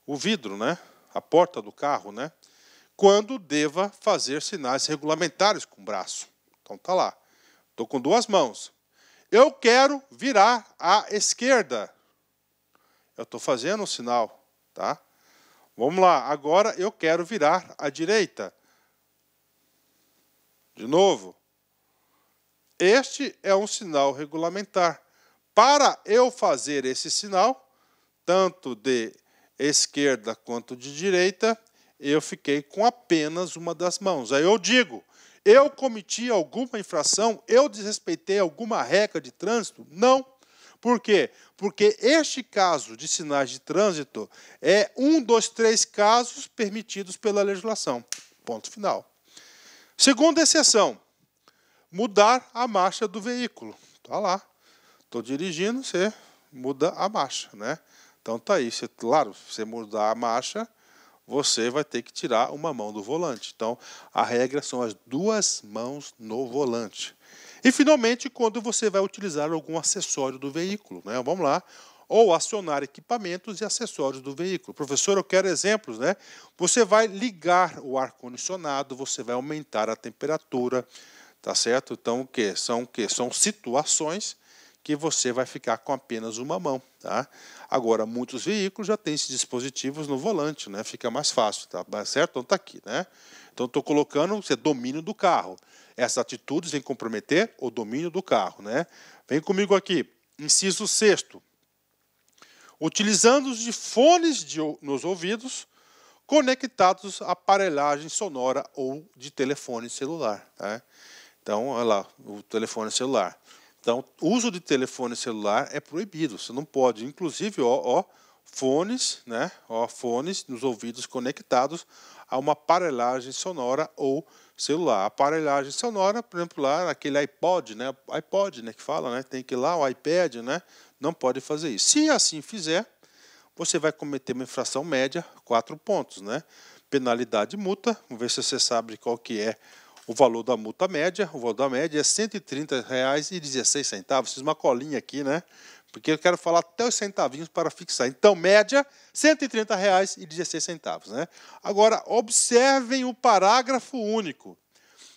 o vidro, né, a porta do carro, né? Quando deva fazer sinais regulamentares com o braço. Então tá lá. Estou com 2 mãos. Eu quero virar à esquerda. Eu estou fazendo um sinal, tá? Vamos lá. Agora eu quero virar à direita. De novo. Este é um sinal regulamentar. Para eu fazer esse sinal, tanto de esquerda quanto de direita, eu fiquei com apenas uma das mãos. Aí eu digo, eu cometi alguma infração? Eu desrespeitei alguma regra de trânsito? Não. Por quê? Porque este caso de sinais de trânsito é um dos 3 casos permitidos pela legislação. Ponto final. Segunda exceção. Mudar a marcha do veículo. Está lá. Estou dirigindo, você muda a marcha. Né? Então está aí. Claro, se você mudar a marcha, você vai ter que tirar uma mão do volante. Então, a regra são as 2 mãos no volante. E, finalmente, quando você vai utilizar algum acessório do veículo. Né? Vamos lá. Ou acionar equipamentos e acessórios do veículo. Professor, eu quero exemplos. Né? Você vai ligar o ar-condicionado, você vai aumentar a temperatura. Tá certo? Então, o quê? São situações que você vai ficar com apenas uma mão. Tá? Agora, muitos veículos já têm esses dispositivos no volante, né? Fica mais fácil, tá certo? Então, está aqui. Né? Então, estou colocando domínio do carro. Essas atitudes vêm comprometer o domínio do carro. Né? Vem comigo aqui. Inciso 6º. Utilizando de fones nos ouvidos, conectados à aparelhagem sonora ou de telefone celular. Tá? Então, olha lá, o telefone celular. Então, o uso de telefone celular é proibido. Você não pode, inclusive, fones, né? Fones nos ouvidos conectados a uma aparelhagem sonora ou celular. A aparelhagem sonora, por exemplo, lá naquele iPod, né? iPod, né, que fala, né? Tem que ir lá o iPad, né? Não pode fazer isso. Se assim fizer, você vai cometer uma infração média, 4 pontos, né? penalidade e multa. Vamos ver se você sabe qual que é o valor da multa média. O valor da média é R$ 130,16. Fiz uma colinha aqui, né? Porque eu quero falar até os centavinhos para fixar. Então, média, R$ 130,16, né? Agora, observem o parágrafo único,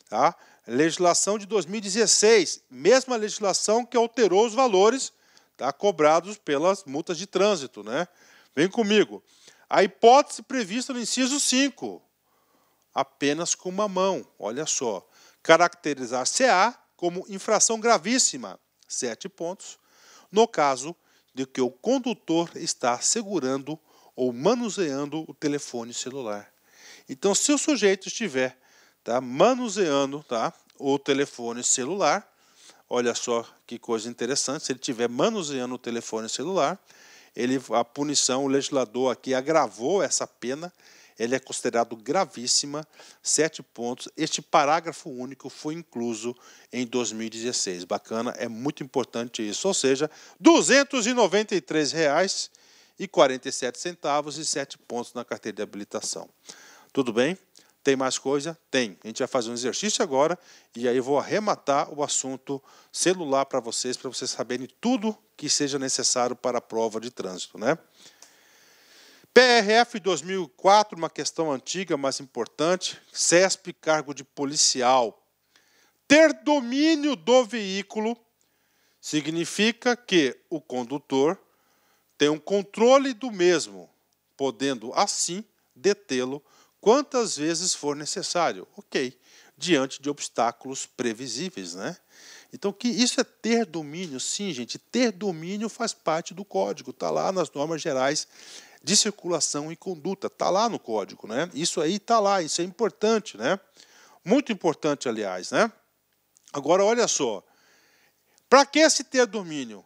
tá? Legislação de 2016, mesma legislação que alterou os valores, tá, cobrados pelas multas de trânsito, né? Vem comigo. A hipótese prevista no inciso 5, apenas com uma mão, olha só, caracterizar-se-á como infração gravíssima, 7 pontos, no caso de que o condutor está segurando ou manuseando o telefone celular. Então, se o sujeito estiver, tá, manuseando, tá, o telefone celular, olha só que coisa interessante, se ele estiver manuseando o telefone celular, a punição, o legislador aqui agravou essa pena, ele é considerado gravíssima, 7 pontos. Este parágrafo único foi incluso em 2016. Bacana, é muito importante isso. Ou seja, R$ 293,47 e 7 pontos na carteira de habilitação. Tudo bem? Tem mais coisa? Tem. A gente vai fazer um exercício agora e aí eu vou arrematar o assunto celular para vocês saberem tudo que seja necessário para a prova de trânsito, né? PRF 2004, uma questão antiga, mas importante. CESP, cargo de policial. Ter domínio do veículo significa que o condutor tem um controle do mesmo, podendo, assim, detê-lo quantas vezes for necessário. Ok, diante de obstáculos previsíveis, né? Então, que isso é ter domínio? Sim, gente, ter domínio faz parte do código, está lá nas normas gerais de circulação e conduta, está lá no código, né? Isso aí está lá, isso é importante, né? Muito importante, aliás, né? Agora, olha só, para que se ter domínio?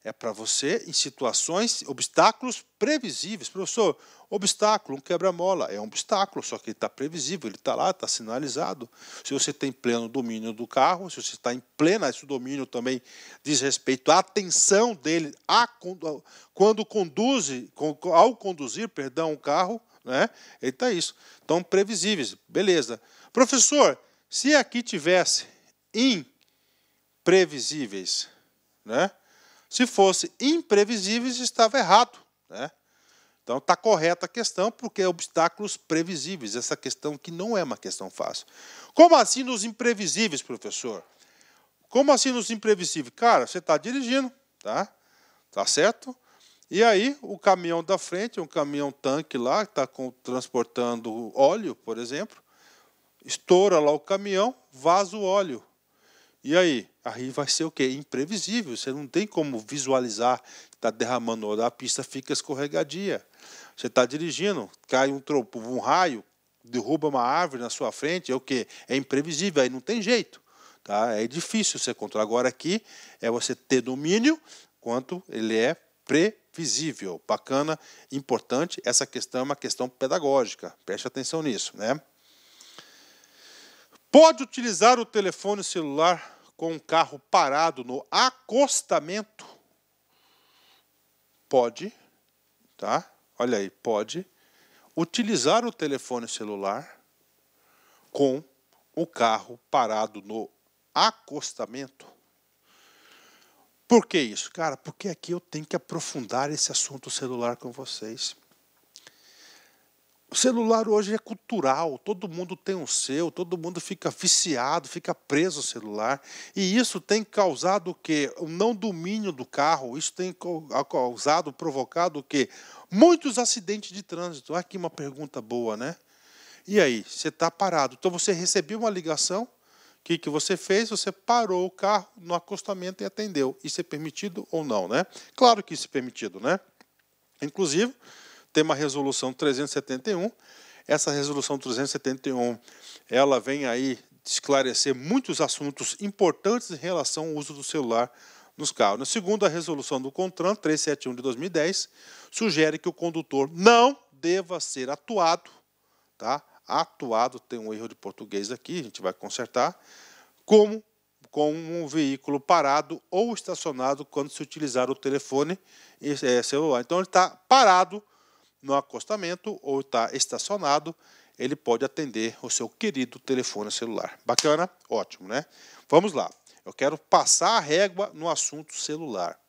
É para você, em situações, obstáculos previsíveis. Professor, obstáculo, um quebra-mola, é um obstáculo, só que ele está previsível, ele está lá, está sinalizado. Se você tem pleno domínio do carro, se você está em pleno, esse domínio também diz respeito à atenção dele quando ao conduzir, o carro, né? Ele está isso. Então, previsíveis, beleza. Professor, se aqui tivesse imprevisíveis, né? Se fosse imprevisíveis, estava errado, né? Então, está correta a questão, porque é obstáculos previsíveis. Essa questão que não é uma questão fácil. Como assim nos imprevisíveis, professor? Como assim nos imprevisíveis? Cara, você está dirigindo, tá? Tá certo? E aí, o caminhão da frente, um caminhão-tanque lá, que está transportando óleo, por exemplo, estoura lá o caminhão, vaza o óleo. E aí? Aí vai ser o quê? Imprevisível. Você não tem como visualizar que está derramando óleo. A pista fica escorregadia. Você está dirigindo, cai um raio, derruba uma árvore na sua frente, é o quê? É imprevisível, aí não tem jeito. Tá? É difícil você controlar. Agora aqui é você ter domínio quanto ele é previsível. Bacana, importante. Essa questão é uma questão pedagógica. Preste atenção nisso, né? Pode utilizar o telefone celular com um carro parado no acostamento? Pode, tá? Olha aí, pode utilizar o telefone celular com o carro parado no acostamento. Por que isso? Cara, porque aqui eu tenho que aprofundar esse assunto celular com vocês. O celular hoje é cultural, todo mundo tem o seu, todo mundo fica viciado, fica preso ao celular. E isso tem causado o quê? O não domínio do carro, isso tem provocado o quê? Muitos acidentes de trânsito. Aqui uma pergunta boa, né? E aí, você está parado. Então você recebeu uma ligação, o que você fez? Você parou o carro no acostamento e atendeu. Isso é permitido ou não, né? Claro que isso é permitido, né? Inclusive, tem uma resolução 371. Essa resolução 371, ela vem aí esclarecer muitos assuntos importantes em relação ao uso do celular nos carros. Segundo a resolução do CONTRAN 371 de 2010, sugere que o condutor não deva ser atuado, tá? Atuado, tem um erro de português aqui, a gente vai consertar, como com um veículo parado ou estacionado quando se utilizar o telefone celular. Então ele está parado no acostamento ou está estacionado, ele pode atender o seu querido telefone celular. Bacana? Ótimo, né? Vamos lá. Eu quero passar a régua no assunto celular.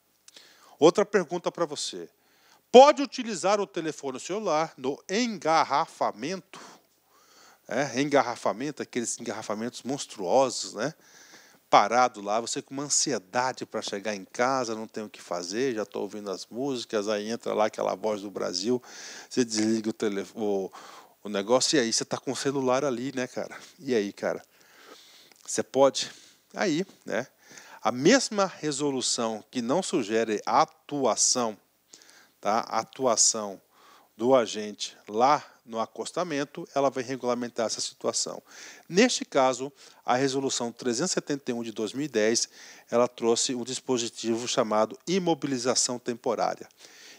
Outra pergunta para você. Pode utilizar o telefone celular no engarrafamento? Engarrafamento, aqueles engarrafamentos monstruosos, né? Parado lá, você com uma ansiedade para chegar em casa, não tem o que fazer, já estou ouvindo as músicas, aí entra lá aquela voz do Brasil, você desliga o negócio e aí você está com o celular ali, né, cara? E aí, cara? Você pode? Aí, né? A mesma resolução que não sugere a atuação, tá? A atuação do agente lá no acostamento, ela vai regulamentar essa situação. Neste caso, a resolução 371 de 2010, ela trouxe um dispositivo chamado imobilização temporária.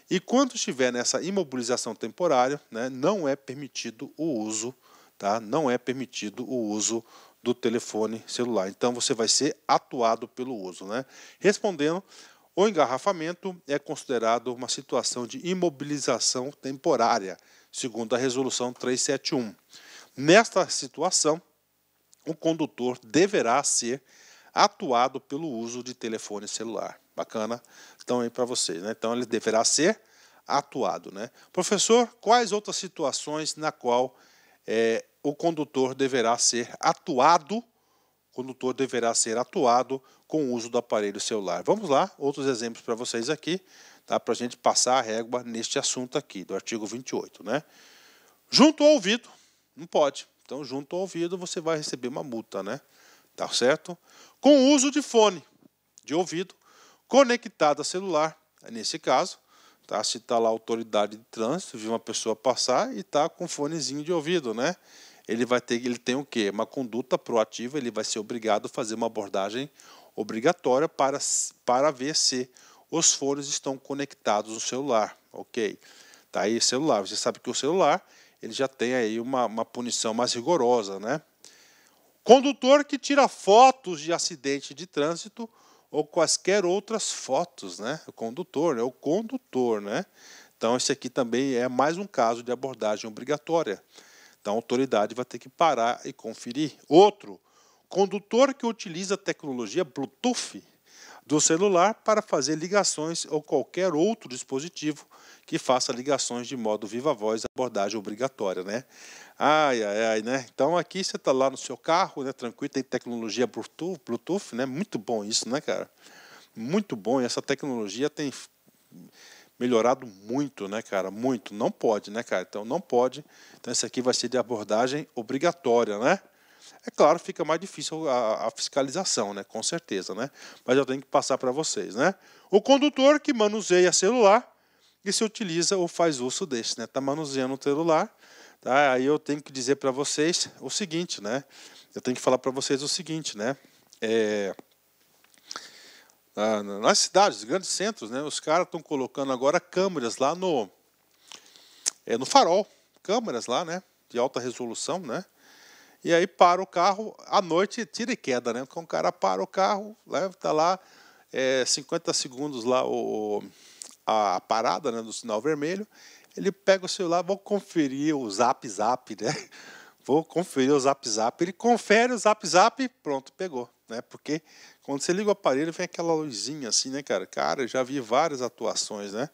E quando estiver nessa imobilização temporária, né, não é permitido o uso, tá? Não é permitido o uso do telefone celular. Então você vai ser atuado pelo uso, né? Respondendo, o engarrafamento é considerado uma situação de imobilização temporária, segundo a resolução 371. Nesta situação, o condutor deverá ser atuado pelo uso de telefone celular. Bacana? Então aí para vocês, né? Então ele deverá ser atuado, né? Professor, quais outras situações na qual o condutor deverá ser atuado? Condutor deverá ser atuado com o uso do aparelho celular. Vamos lá, outros exemplos para vocês aqui, tá? Para a gente passar a régua neste assunto aqui, do artigo 28, né? Junto ao ouvido, não pode. Então, junto ao ouvido, você vai receber uma multa, né? Tá certo? Com o uso de fone de ouvido conectado a celular, nesse caso, tá? Se está lá a autoridade de trânsito, viu uma pessoa passar e está com fonezinho de ouvido, né? Ele tem o quê? Uma conduta proativa, ele vai ser obrigado a fazer uma abordagem obrigatória para ver se os fones estão conectados no celular, ok? Tá aí celular, você sabe que o celular ele já tem aí uma punição mais rigorosa, né? Condutor que tira fotos de acidente de trânsito ou quaisquer outras fotos, né? O condutor, né? Então esse aqui também é mais um caso de abordagem obrigatória. Então a autoridade vai ter que parar e conferir. Outro, condutor que utiliza a tecnologia Bluetooth do celular para fazer ligações ou qualquer outro dispositivo que faça ligações de modo viva voz, abordagem obrigatória, né? Né? Então aqui você está lá no seu carro, né? Tranquilo, tem tecnologia Bluetooth, né? Muito bom isso, né, cara? Muito bom, e essa tecnologia tem melhorado muito, né, cara? Muito. Não pode, né, cara? Então não pode. Então esse aqui vai ser de abordagem obrigatória, né? É claro, fica mais difícil a fiscalização, né? Com certeza, né? Mas eu tenho que passar para vocês, né? O condutor que manuseia celular e se utiliza ou faz uso desse, né? Tá manuseando o celular, tá? Aí eu tenho que dizer para vocês o seguinte, né? Eu tenho que falar para vocês o seguinte, né? Nas cidades, grandes centros, né? Os caras estão colocando agora câmeras lá no farol, câmeras lá, né? De alta resolução, né? E aí para o carro, à noite tira e queda, né? Então o cara para o carro, está lá 50 segundos lá a parada, né, do sinal vermelho, ele pega o celular, vou conferir o Zap, né? Vou conferir o Zap, ele confere o Zap, pronto, pegou, né? Porque quando você liga o aparelho, vem aquela luzinha assim, né, cara? Cara, eu já vi várias atuações, né?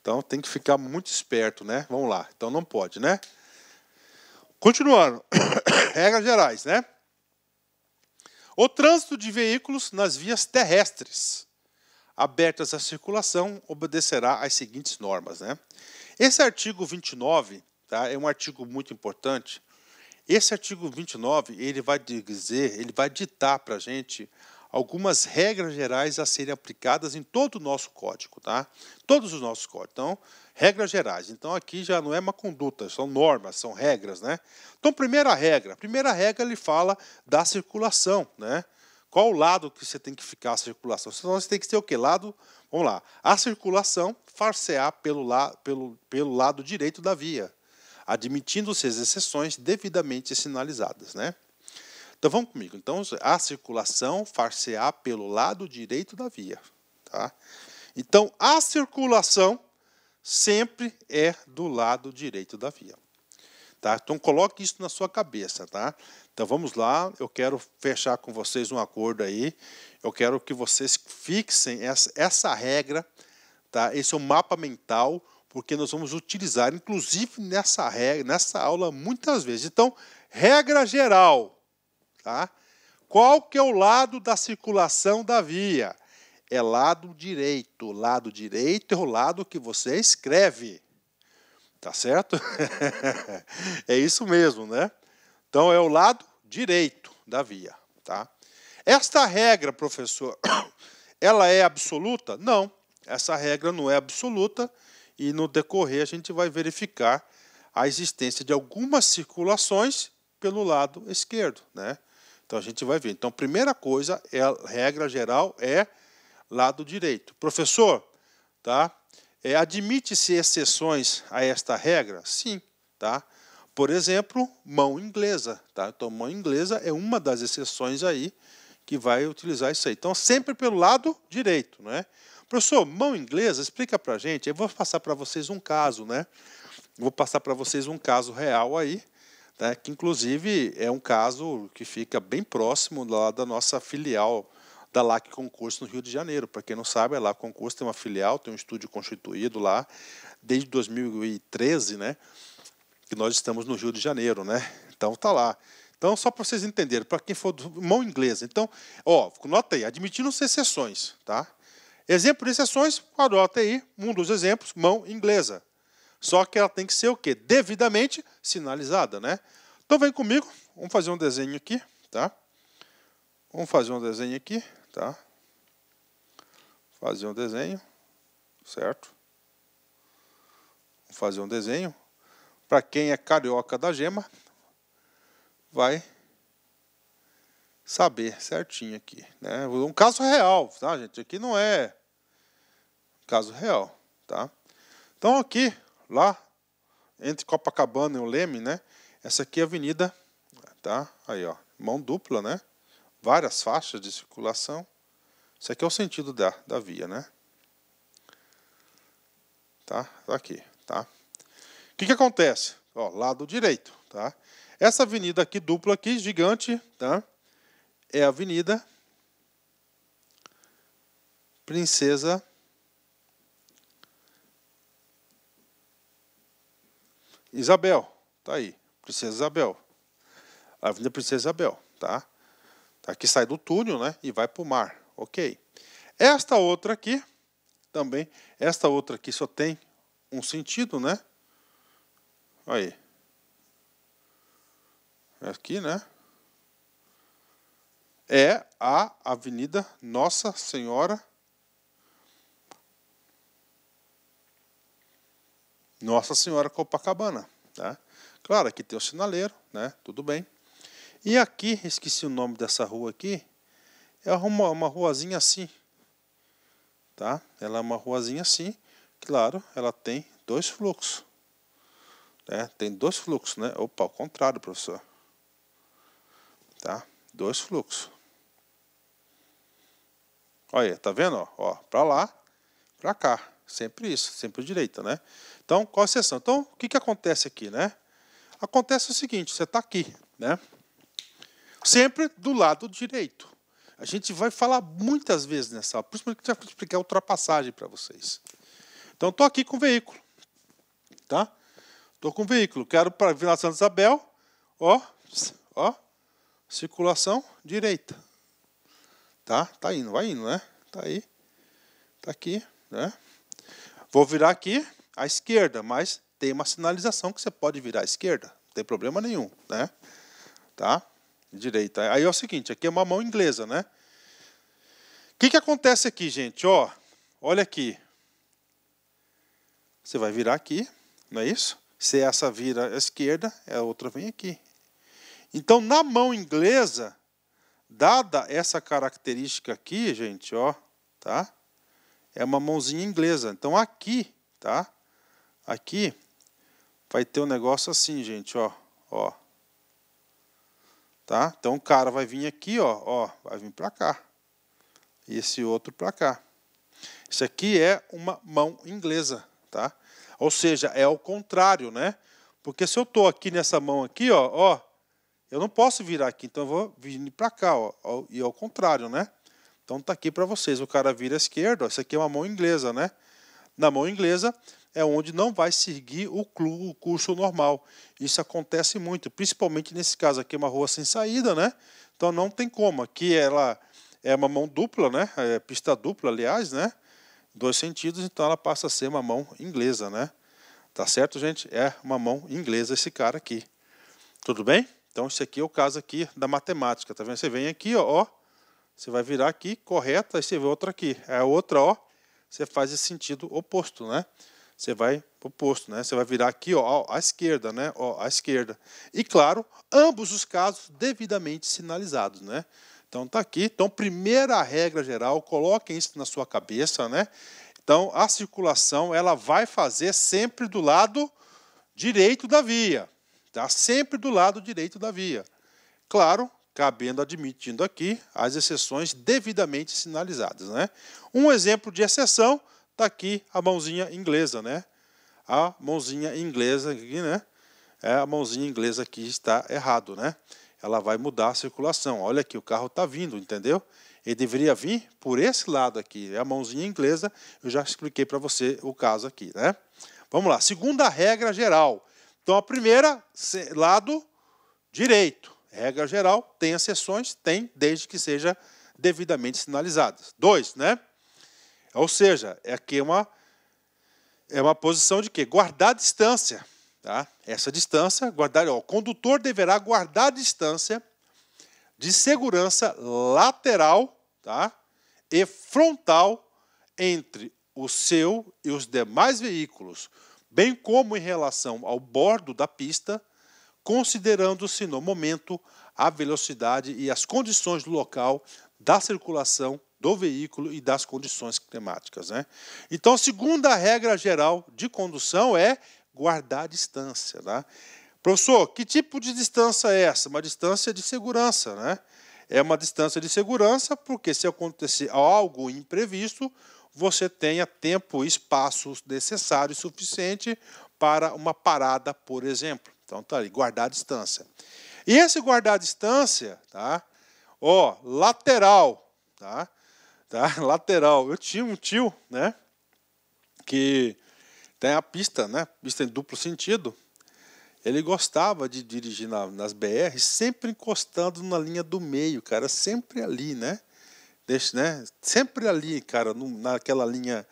Então tem que ficar muito esperto, né? Vamos lá, então não pode, né? Continuando, regras gerais, né? O trânsito de veículos nas vias terrestres abertas à circulação obedecerá às seguintes normas, né? Esse artigo 29, tá, é um artigo muito importante. Esse artigo 29, ele vai ditar para a gente algumas regras gerais a serem aplicadas em todo o nosso código, tá? Todos os nossos códigos. Então, regras gerais. Então, aqui já não é uma conduta, são normas, são regras, né? Então, primeira regra ele fala da circulação, né? Qual o lado que você tem que ficar a circulação? Você tem que ter o que lado? Vamos lá. A circulação far-se-á pelo lado direito da via, admitindo-se as exceções devidamente sinalizadas, né? Então vamos comigo. Então a circulação far-se-á pelo lado direito da via, tá? Então a circulação sempre é do lado direito da via. Tá? Então coloque isso na sua cabeça, tá? Então vamos lá, eu quero fechar com vocês um acordo aí. Eu quero que vocês fixem essa regra, tá? Esse é um mapa mental, porque nós vamos utilizar, inclusive nessa regra, nessa aula, muitas vezes. Então, regra geral, tá? Qual que é o lado da circulação da via? É lado direito. Lado direito é o lado que você escreve. Tá certo? É isso mesmo, né? Então, é o lado direito da via, tá? Esta regra, professor, ela é absoluta? Não, essa regra não é absoluta e no decorrer a gente vai verificar a existência de algumas circulações pelo lado esquerdo, né? Então, a gente vai ver. Então, primeira coisa, a regra geral é lado direito. Professor, tá? Admite-se exceções a esta regra? Sim, tá? Por exemplo, mão inglesa, tá? Então, mão inglesa é uma das exceções aí que vai utilizar isso aí. Então, sempre pelo lado direito, né? Professor, mão inglesa, explica pra gente. Eu vou passar para vocês um caso, né? Vou passar para vocês um caso real aí, né? Que inclusive é um caso que fica bem próximo lá da nossa filial da LAC Concurso no Rio de Janeiro. Para quem não sabe, a LAC Concurso tem uma filial, tem um estúdio constituído lá desde 2013, né? Que nós estamos no Rio de Janeiro, né? Então tá lá. Então, só para vocês entenderem, para quem for mão inglesa. Então, ó, nota aí, admitindo-se exceções, tá? Exemplo de exceções, anota aí, um dos exemplos, mão inglesa. Só que ela tem que ser o quê? Devidamente sinalizada, né? Então, vem comigo, vamos fazer um desenho aqui, tá? Vamos fazer um desenho aqui, tá? Fazer um desenho, certo? Vamos fazer um desenho. Para quem é carioca da gema, vai saber certinho aqui, né? Um caso real, tá, gente? Aqui não é caso real, tá? Então aqui, lá, entre Copacabana e o Leme, né? Essa aqui é a avenida, tá? Aí, ó, mão dupla, né? Várias faixas de circulação. Isso aqui é o sentido da via, né? Tá? Aqui, tá? O que acontece? Ó, lado direito, tá? Essa avenida aqui, dupla aqui, gigante, tá? É a Avenida Princesa Isabel. Tá aí, Princesa Isabel. Avenida Princesa Isabel, tá? Aqui sai do túnel, né? E vai para o mar. Ok. Esta outra aqui, também, esta outra aqui só tem um sentido, né? Aí. Aqui, né? É a Avenida Nossa Senhora Copacabana, tá? Claro, aqui tem o sinaleiro, né? Tudo bem. E aqui, esqueci o nome dessa rua aqui, é uma ruazinha assim, tá? Ela é uma ruazinha assim, claro, ela tem dois fluxos, né? Tem dois fluxos, né? Opa, ao contrário, professor. Tá? Dois fluxos. Olha aí, tá vendo? Ó, para lá, para cá. Sempre isso, sempre direita, né? Então, qual a exceção? Então, o que acontece aqui, né? Acontece o seguinte, você está aqui, né? Sempre do lado direito. A gente vai falar muitas vezes nessa aula, principalmente que eu vou explicar a ultrapassagem para vocês. Então, estou aqui com o veículo, tá? Estou com o veículo, quero para Vila Santa Isabel, ó, circulação direita. Tá? Tá indo, vai indo, né? Tá aí. Tá aqui, né? Vou virar aqui à esquerda, mas tem uma sinalização que você pode virar à esquerda. Não tem problema nenhum, né? Tá? Direita. Aí é o seguinte, aqui é uma mão inglesa, né? O que acontece aqui, gente? Ó, olha aqui. Você vai virar aqui, não é isso? Se essa vira à esquerda, a outra vem aqui. Então, na mão inglesa, dada essa característica aqui, gente, ó, tá? É uma mãozinha inglesa. Então aqui, tá? Aqui vai ter um negócio assim, gente, ó, ó. Tá? Então o cara vai vir aqui, ó, vai vir para cá. E esse outro para cá. Isso aqui é uma mão inglesa, tá? Ou seja, é ao contrário, né? Porque se eu estou aqui nessa mão aqui, ó, eu não posso virar aqui, então eu vou vir para cá, ó, e ao contrário, né? Então tá aqui para vocês, o cara vira à esquerda, ó, isso aqui é uma mão inglesa, né? Na mão inglesa é onde não vai seguir o curso normal. Isso acontece muito, principalmente nesse caso aqui, é uma rua sem saída, né? Então não tem como. Aqui ela é uma mão dupla, né? É pista dupla, aliás, né? 2 sentidos, então ela passa a ser uma mão inglesa, né? Tá certo, gente? É uma mão inglesa esse cara aqui. Tudo bem? Então esse aqui é o caso aqui da matemática, tá vendo? Você vem aqui, ó, você vai virar aqui, correto, aí você vê outra aqui. A outra, ó, você faz esse sentido oposto, né? Você vai oposto, né? Você vai virar aqui, ó, à esquerda, né? Ó, à esquerda. E claro, ambos os casos devidamente sinalizados, né? Então tá aqui. Então, primeira regra geral, coloquem isso na sua cabeça, né? Então, a circulação, ela vai fazer sempre do lado direito da via, tá? Sempre do lado direito da via. Claro, admitindo aqui as exceções devidamente sinalizadas, né? Um exemplo de exceção está aqui a mãozinha inglesa, né? A mãozinha inglesa aqui, né? A mãozinha inglesa aqui está errado, né? Ela vai mudar a circulação. Olha aqui, o carro está vindo, entendeu? Ele deveria vir por esse lado aqui. É a mãozinha inglesa, eu já expliquei para você o caso aqui, né? Vamos lá, segunda regra geral. Então, a primeira, lado direito. Regra geral, tem exceções? Tem, desde que seja devidamente sinalizadas. 2, né? Ou seja, aqui é uma posição de quê? Guardar distância. Tá? Essa distância, o condutor deverá guardar distância de segurança lateral, tá? E frontal entre o seu e os demais veículos, bem como em relação ao bordo da pista, considerando-se no momento a velocidade e as condições do local da circulação do veículo e das condições climáticas, né? Então, a segunda regra geral de condução é guardar a distância, né? Professor, que tipo de distância é essa? Uma distância de segurança, né? É uma distância de segurança porque se acontecer algo imprevisto, você tenha tempo e espaço necessário e suficiente para uma parada, por exemplo. Então tá ali, guardar a distância. E esse guardar a distância, tá? Ó, lateral, tá? Lateral. Eu tinha um tio, né? Que tem a pista, né? Pista em duplo sentido. Ele gostava de dirigir nas BR, sempre encostando na linha do meio, cara, sempre ali, né? Sempre ali, cara, naquela linha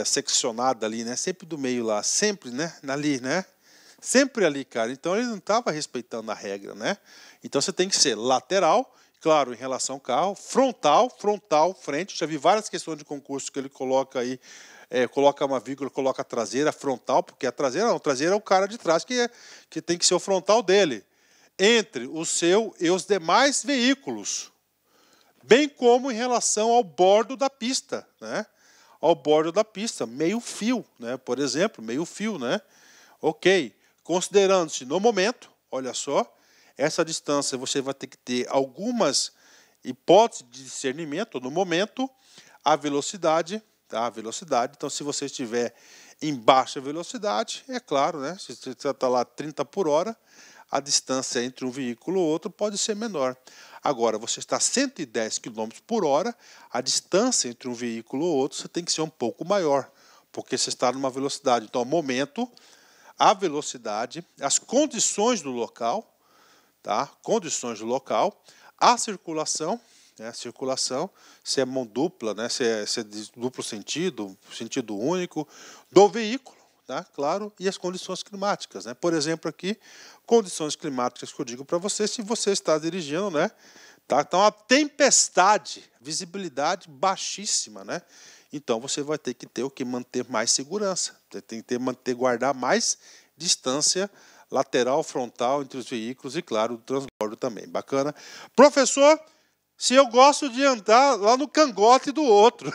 seccionada ali, né? Sempre do meio lá, sempre, né? Ali, né? Sempre ali, cara. Então ele não estava respeitando a regra, né? Então você tem que ser lateral, claro, em relação ao carro, frontal, frente. Já vi várias questões de concurso que ele coloca aí, coloca uma vírgula, coloca a traseira, frontal, porque a traseira não, a traseira é o cara de trás que tem que ser o frontal dele. Entre o seu e os demais veículos, bem como em relação ao bordo da pista, né? Ao bordo da pista, meio fio, né? Por exemplo, meio fio, né? Ok. Considerando-se no momento, olha só, essa distância você vai ter que ter algumas hipóteses de discernimento. No momento, a velocidade, tá? A velocidade. Então, se você estiver em baixa velocidade, é claro, né? Se você está lá 30 por hora, a distância entre um veículo e outro pode ser menor. Agora, você está a 110 km por hora, a distância entre um veículo e outro você tem que ser um pouco maior, porque você está numa velocidade. Então, ao momento, a velocidade, as condições do local, tá? Condições do local, a circulação, né? Circulação, se é mão dupla, né? Se é de duplo sentido, sentido único, do veículo, tá? Claro, e as condições climáticas, né? Por exemplo, aqui, condições climáticas que eu digo para você, se você está dirigindo, né? Tá? Então, a tempestade, visibilidade baixíssima, né? Então, você vai ter que ter o que? Manter mais segurança. Você tem que guardar mais distância lateral, frontal entre os veículos e, claro, o transbordo também. Bacana. Professor, se eu gosto de andar lá no cangote do outro,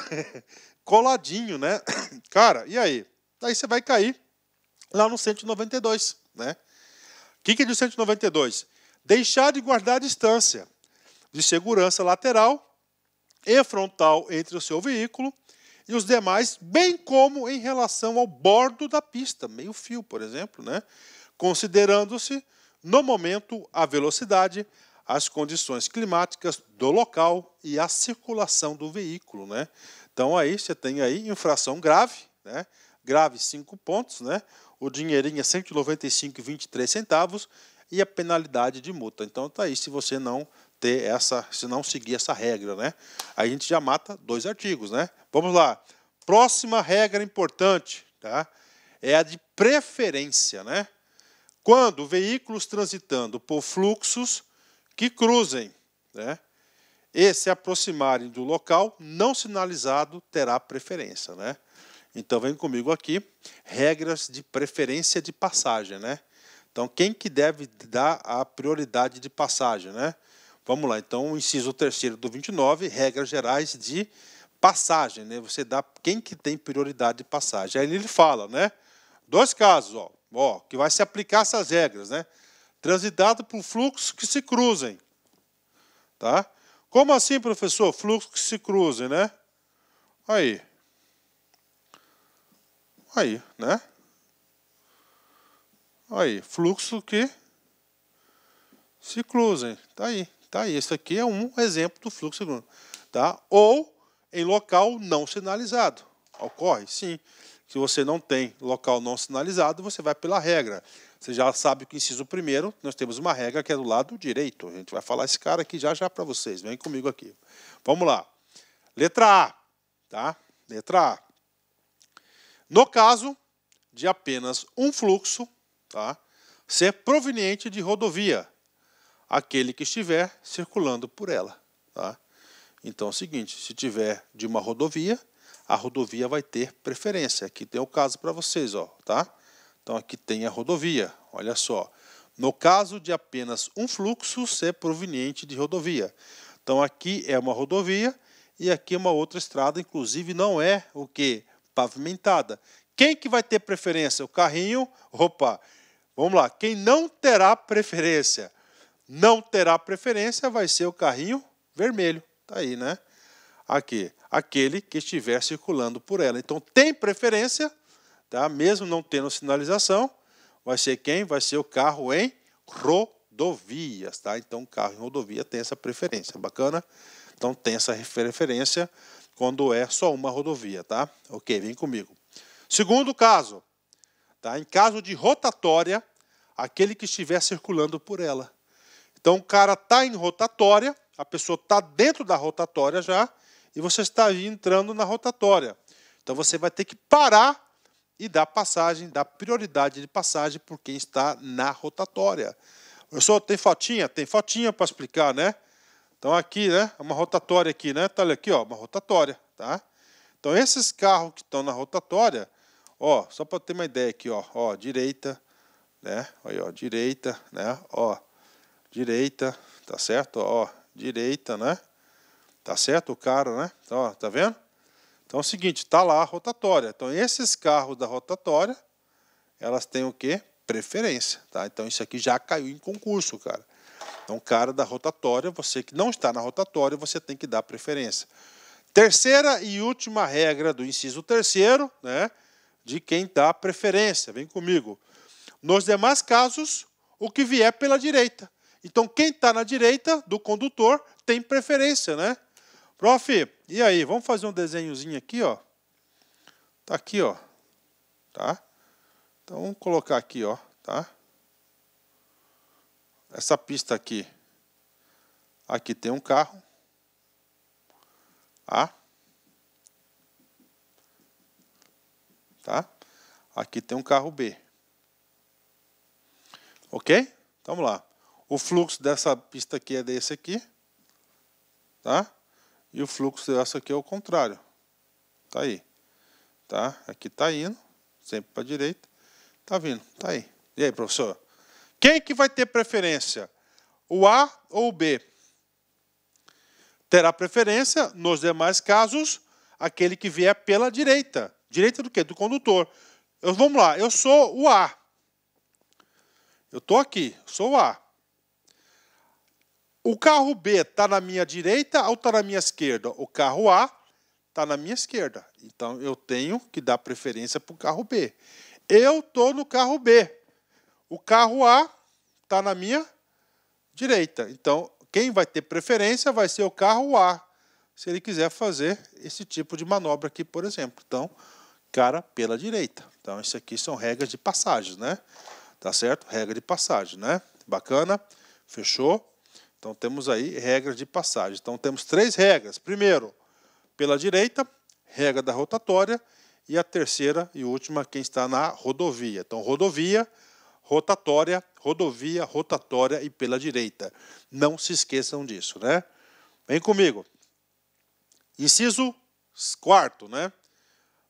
coladinho, né? Cara, e aí? Aí você vai cair lá no 192, né? O que é de 192? Deixar de guardar a distância de segurança lateral e frontal entre o seu veículo e os demais, bem como em relação ao bordo da pista, meio fio, por exemplo, né? Considerando-se, no momento, a velocidade, as condições climáticas do local e a circulação do veículo, né? Então aí você tem aí infração grave, né? Grave 5 pontos, né? O dinheirinho é R$ 195,23 e a penalidade de multa. Então tá aí, se você não ter essa, se não seguir essa regra, né? Aí a gente já mata 2 artigos, né? Vamos lá. Próxima regra importante, tá? É a de preferência, né? Quando veículos transitando por fluxos que cruzem, né, e se aproximarem do local não sinalizado, terá preferência, né? Então vem comigo aqui, regras de preferência de passagem, né? Então quem que deve dar a prioridade de passagem, né? Vamos lá, então o inciso 3º do 29, regras gerais de passagem, né? Você dá quem que tem prioridade de passagem. Aí ele fala, né? 2 casos, ó, que vai se aplicar essas regras, né? Transitado por fluxos que se cruzem, tá? Como assim, professor? Fluxos que se cruzem, né? Aí, né? Aí, fluxo que se cruzem, tá aí. Esse aqui é um exemplo do fluxo, tá? Ou em local não sinalizado. Ocorre? Sim. Se você não tem local não sinalizado, você vai pela regra. Você já sabe que o inciso 1º, nós temos uma regra que é do lado direito. A gente vai falar esse cara aqui já para vocês. Vem comigo aqui. Vamos lá. Letra A, tá? Letra A. No caso de apenas um fluxo, tá? Ser proveniente de rodovia, aquele que estiver circulando por ela, tá? Então é o seguinte, se tiver de uma rodovia, a rodovia vai ter preferência. Aqui tem o caso para vocês, ó, tá? Então aqui tem a rodovia, olha só. No caso de apenas um fluxo ser proveniente de rodovia. Então aqui é uma rodovia e aqui é uma outra estrada, inclusive não é o que? Pavimentada. Quem que vai ter preferência? O carrinho, vamos lá, quem não terá preferência? Não terá preferência vai ser o carrinho vermelho, tá aí, né? Aqui, aquele que estiver circulando por ela. Então tem preferência, tá? Mesmo não tendo sinalização, vai ser quem? Vai ser o carro em rodovias, tá? Então o carro em rodovia tem essa preferência, bacana? Então tem essa referência quando é só uma rodovia, tá? Ok, vem comigo. Segundo caso, tá? Em caso de rotatória, aquele que estiver circulando por ela. Então o cara está em rotatória, a pessoa está dentro da rotatória já, e você está entrando na rotatória. Então você vai ter que parar e dar passagem, dar prioridade de passagem por quem está na rotatória. Professor, tem fotinha? Tem fotinha para explicar, né? Então aqui, né, uma rotatória aqui, né? Tá aqui, ó, uma rotatória, tá? Então esses carros que estão na rotatória, ó, só para ter uma ideia aqui, ó, direita, né? Aí, ó, direita, né? Ó, direita, tá certo? Ó, direita, né? Tá certo o cara, né? Então, ó, tá vendo? Então é o seguinte, tá lá a rotatória. Então esses carros da rotatória, elas têm o quê? Preferência, tá? Então isso aqui já caiu em concurso, cara. Então, cara da rotatória, você que não está na rotatória, você tem que dar preferência. Terceira e última regra do inciso 3º, né, de quem dá preferência. Vem comigo. Nos demais casos, o que vier pela direita. Então, quem está na direita do condutor tem preferência, né? Prof, e aí? Vamos fazer um desenhozinho aqui, ó. Tá aqui, ó. Tá? Então, vamos colocar aqui, ó. Tá? Essa pista aqui. Aqui tem um carro. A. Tá? Aqui tem um carro B. Ok? Então, vamos lá. O fluxo dessa pista aqui é desse aqui. Tá? E o fluxo dessa aqui é o contrário. Tá aí. Tá? Aqui tá indo. Sempre para a direita. Tá vindo. Tá aí. E aí, professor? Quem que vai ter preferência? O A ou o B? Terá preferência, nos demais casos, aquele que vier pela direita. Direita do quê? Do condutor. Vamos lá, eu sou o A. Eu estou aqui, sou o A. O carro B está na minha direita ou está na minha esquerda? O carro A está na minha esquerda. Então, eu tenho que dar preferência para o carro B. Eu estou no carro B. O carro A está na minha direita. Então, quem vai ter preferência vai ser o carro A, se ele quiser fazer esse tipo de manobra aqui, por exemplo. Então, cara pela direita. Então, isso aqui são regras de passagem, né? Tá certo? Regra de passagem, né? Bacana? Fechou? Então, temos aí regras de passagem. Então, temos 3 regras. Primeiro, pela direita, regra da rotatória. E a terceira e última, quem está na rodovia. Então, rodovia, rotatória, rodovia, rotatória e pela direita. Não se esqueçam disso, né? Vem comigo. Inciso 4º, né?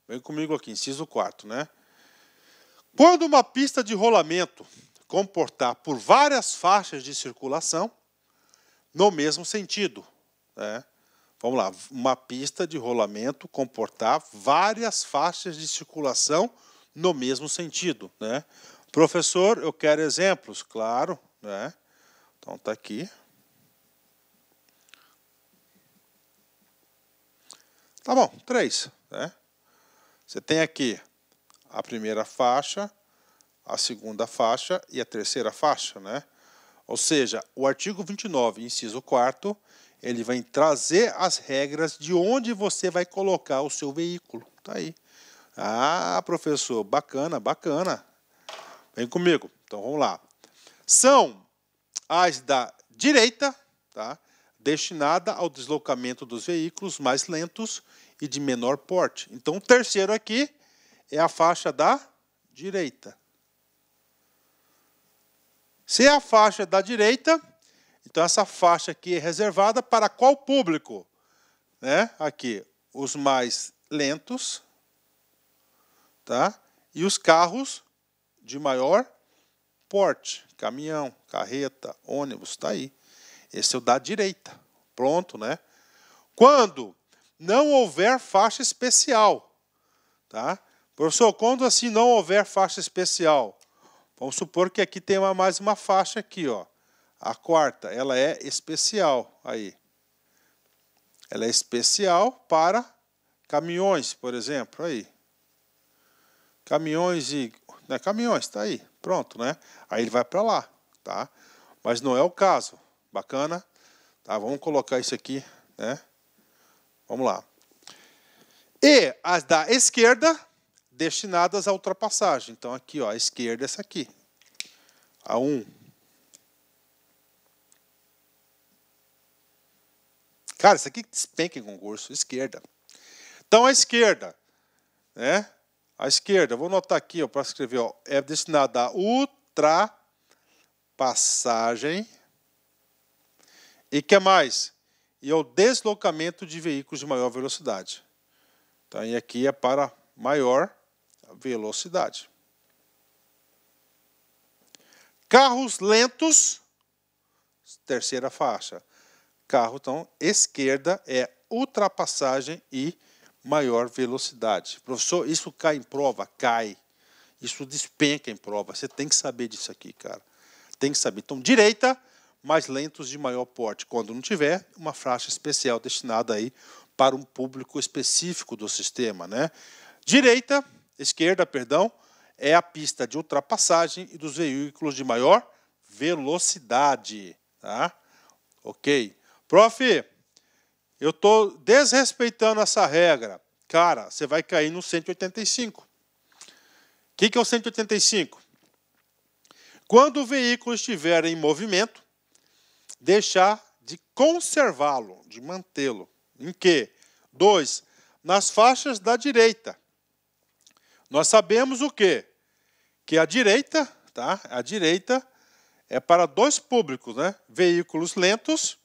Vem comigo aqui, inciso 4º, né? Quando uma pista de rolamento comportar por várias faixas de circulação no mesmo sentido, né? Vamos lá, uma pista de rolamento comportar várias faixas de circulação no mesmo sentido, né? Professor, eu quero exemplos, claro, né? Então tá aqui. Tá bom, 3, né? Você tem aqui a primeira faixa, a segunda faixa e a terceira faixa, né? Ou seja, o artigo 29, inciso 4º, ele vai trazer as regras de onde você vai colocar o seu veículo. Tá aí. Ah, professor, bacana, bacana. Vem comigo. Então, vamos lá. São as da direita, tá? Destinada ao deslocamento dos veículos mais lentos e de menor porte. Então, o terceiro aqui é a faixa da direita. Se é a faixa da direita, então essa faixa aqui é reservada para qual público? Né? Aqui, os mais lentos, tá? E os carros de maior porte, caminhão, carreta, ônibus, tá aí. Esse é o da direita. Pronto, né? Quando não houver faixa especial, tá? Professor, quando assim não houver faixa especial? Vamos supor que aqui tem mais uma faixa aqui, ó. A 4ª, ela é especial aí. Ela é especial para caminhões, por exemplo, aí. Caminhões e... Né, caminhões, tá aí. Pronto, né? Aí ele vai para lá, tá? Mas não é o caso. Bacana? Tá, vamos colocar isso aqui, né? Vamos lá. E as da esquerda, destinadas à ultrapassagem. Então, aqui, ó, a esquerda é essa aqui. A 1. Cara, isso aqui despenca em concurso. Esquerda. Então, a esquerda, né? A esquerda, vou anotar aqui, ó, para escrever, ó, é destinada à ultrapassagem. E que mais? E ao deslocamento de veículos de maior velocidade. Então, e aqui é para maior velocidade. Carros lentos, terceira faixa. Carro, então, esquerda é ultrapassagem e maior velocidade. Professor, isso cai em prova? Cai. Isso despenca em prova. Você tem que saber disso aqui, cara. Tem que saber. Então, direita, mais lentos de maior porte. Quando não tiver, uma faixa especial destinada aí para um público específico do sistema, né? Esquerda, perdão, é a pista de ultrapassagem e dos veículos de maior velocidade, tá? Ok. Prof, eu estou desrespeitando essa regra. Cara, você vai cair no 185. O que é o 185? Quando o veículo estiver em movimento, deixar de conservá-lo, de mantê-lo. Em que? 2. Nas faixas da direita. Nós sabemos o quê? Que a direita, tá? A direita é para 2 públicos, né? Veículos lentos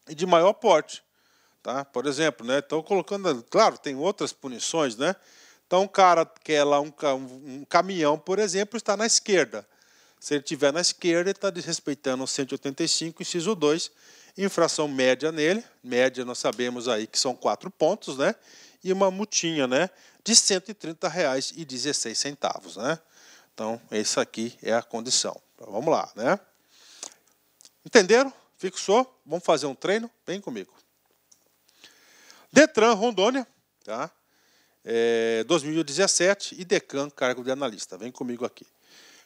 e de maior porte, tá? Por exemplo, né? Estou colocando, claro, tem outras punições, né? Então, o cara quer lá um caminhão, por exemplo, está na esquerda. Se ele estiver na esquerda, ele está desrespeitando o 185, inciso 2, infração média nele. Média nós sabemos aí que são 4 pontos, né? E uma multinha, né? De R$ 130,16, né? Então, essa aqui é a condição. Então, vamos lá, né? Entenderam? Fixou? Vamos fazer um treino? Vem comigo. Detran Rondônia, tá? 2017, e Decam, cargo de analista. Vem comigo aqui.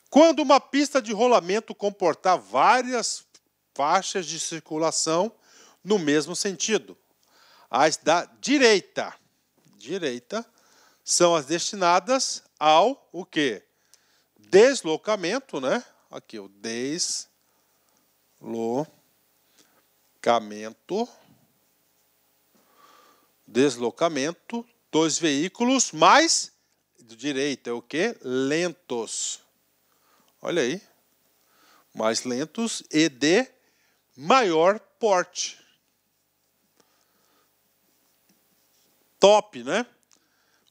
Quando uma pista de rolamento comportar várias faixas de circulação no mesmo sentido, as da direita são as destinadas ao o quê? Deslocamento, né? Aqui, o deslocamento dos veículos mais do direito é o quê? Lentos. Olha aí. Mais lentos e de maior porte. Top, né?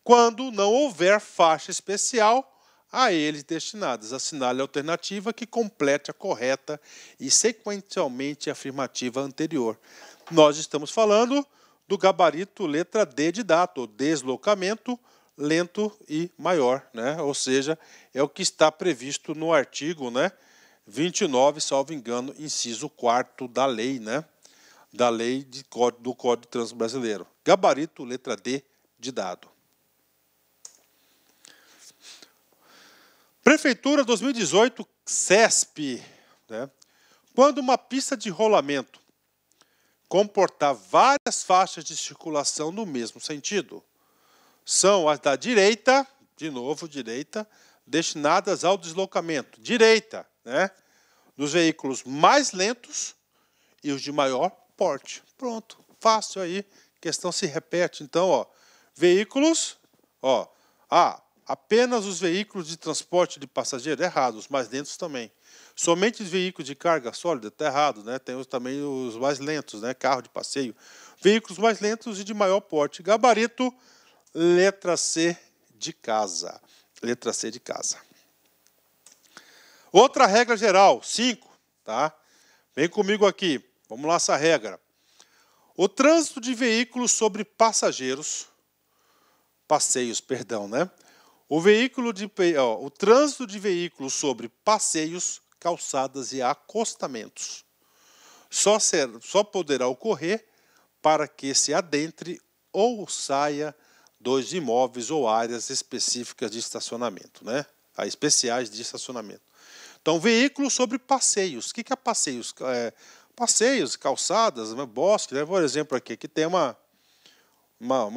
Quando não houver faixa especial a eles destinadas, assinale a alternativa que complete a correta e sequencialmente a afirmativa anterior. Nós estamos falando do gabarito letra D de dado, deslocamento lento e maior, né? Ou seja, é o que está previsto no artigo, né, 29, salvo engano, inciso 4º da lei, né? Da lei do Código de Trânsito Brasileiro. Gabarito letra D de dado. Prefeitura 2018, CESP, né? Quando uma pista de rolamento comportar várias faixas de circulação no mesmo sentido, são as da direita, de novo, direita, destinadas ao deslocamento. Direita, né? Dos veículos mais lentos e os de maior porte. Pronto, fácil aí, a questão se repete. Então, ó, veículos, ó, apenas os veículos de transporte de passageiro, errado, os mais lentos também. Somente os veículos de carga sólida, está errado, né? Tem também os mais lentos, né? Carro de passeio. Veículos mais lentos e de maior porte. Gabarito, letra C de casa. Letra C de casa. Outra regra geral, 5, tá? Vem comigo aqui, vamos lá essa regra. O trânsito de veículos sobre passageiros, passeios, perdão, né? O trânsito de veículos sobre passeios, calçadas e acostamentos só poderá ocorrer para que se adentre ou saia dos imóveis ou áreas específicas de estacionamento, né? Especiais de estacionamento. Então, veículos sobre passeios. O que é passeios? Passeios, calçadas, bosque, né? Por exemplo, aqui tem uma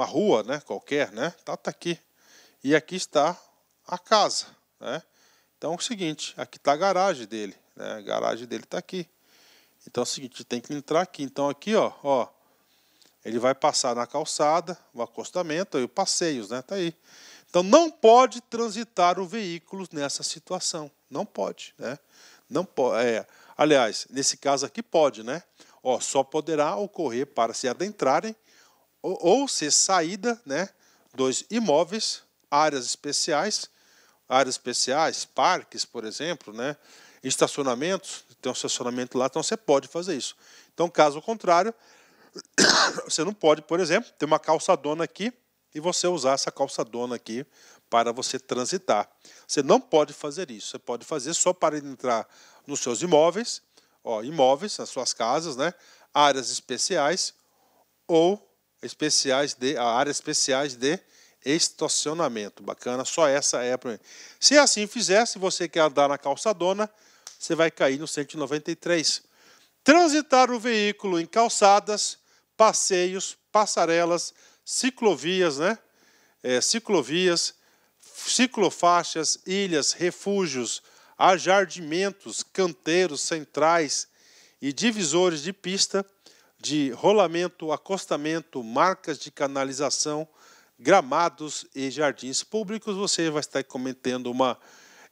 rua, né? Qualquer, né? Tá aqui. E aqui está a casa, né? Então é o seguinte, aqui está a garagem dele, né? A garagem dele está aqui. Então é o seguinte, tem que entrar aqui. Então aqui, ó, ele vai passar na calçada, o acostamento e os passeios, né? Tá aí. Então não pode transitar o veículo nessa situação, não pode, né? Não pode. Aliás, nesse caso aqui pode, né? Ó, só poderá ocorrer para se adentrarem ou ser saída, né, dos imóveis, áreas especiais, parques, por exemplo, né, estacionamentos, tem um estacionamento lá, então você pode fazer isso. Então, caso contrário, você não pode, por exemplo, ter uma calçadona aqui e você usar essa calçadona aqui para você transitar. Você não pode fazer isso, você pode fazer só para entrar nos seus imóveis, imóveis, nas suas casas, né, áreas especiais ou áreas especiais de estacionamento. Bacana, só essa é para mim. Se assim fizer, se você quer andar na calçadona, você vai cair no 193. Transitar o veículo em calçadas, passeios, passarelas, ciclovias, né? Ciclovias, ciclofaixas, ilhas, refúgios, ajardimentos, canteiros centrais e divisores de pista, de rolamento, acostamento, marcas de canalização, gramados e jardins públicos, você vai estar cometendo uma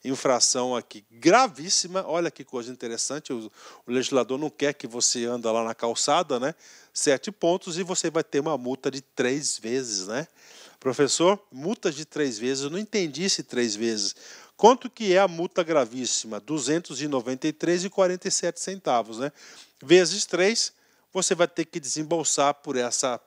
infração aqui gravíssima. Olha que coisa interessante, o legislador não quer que você ande lá na calçada, né? 7 pontos e você vai ter uma multa de 3 vezes, né? Professor, multa de 3 vezes, eu não entendi esse 3 vezes. Quanto que é a multa gravíssima? R$ 293,47, né? Vezes 3, você vai ter que desembolsar por essa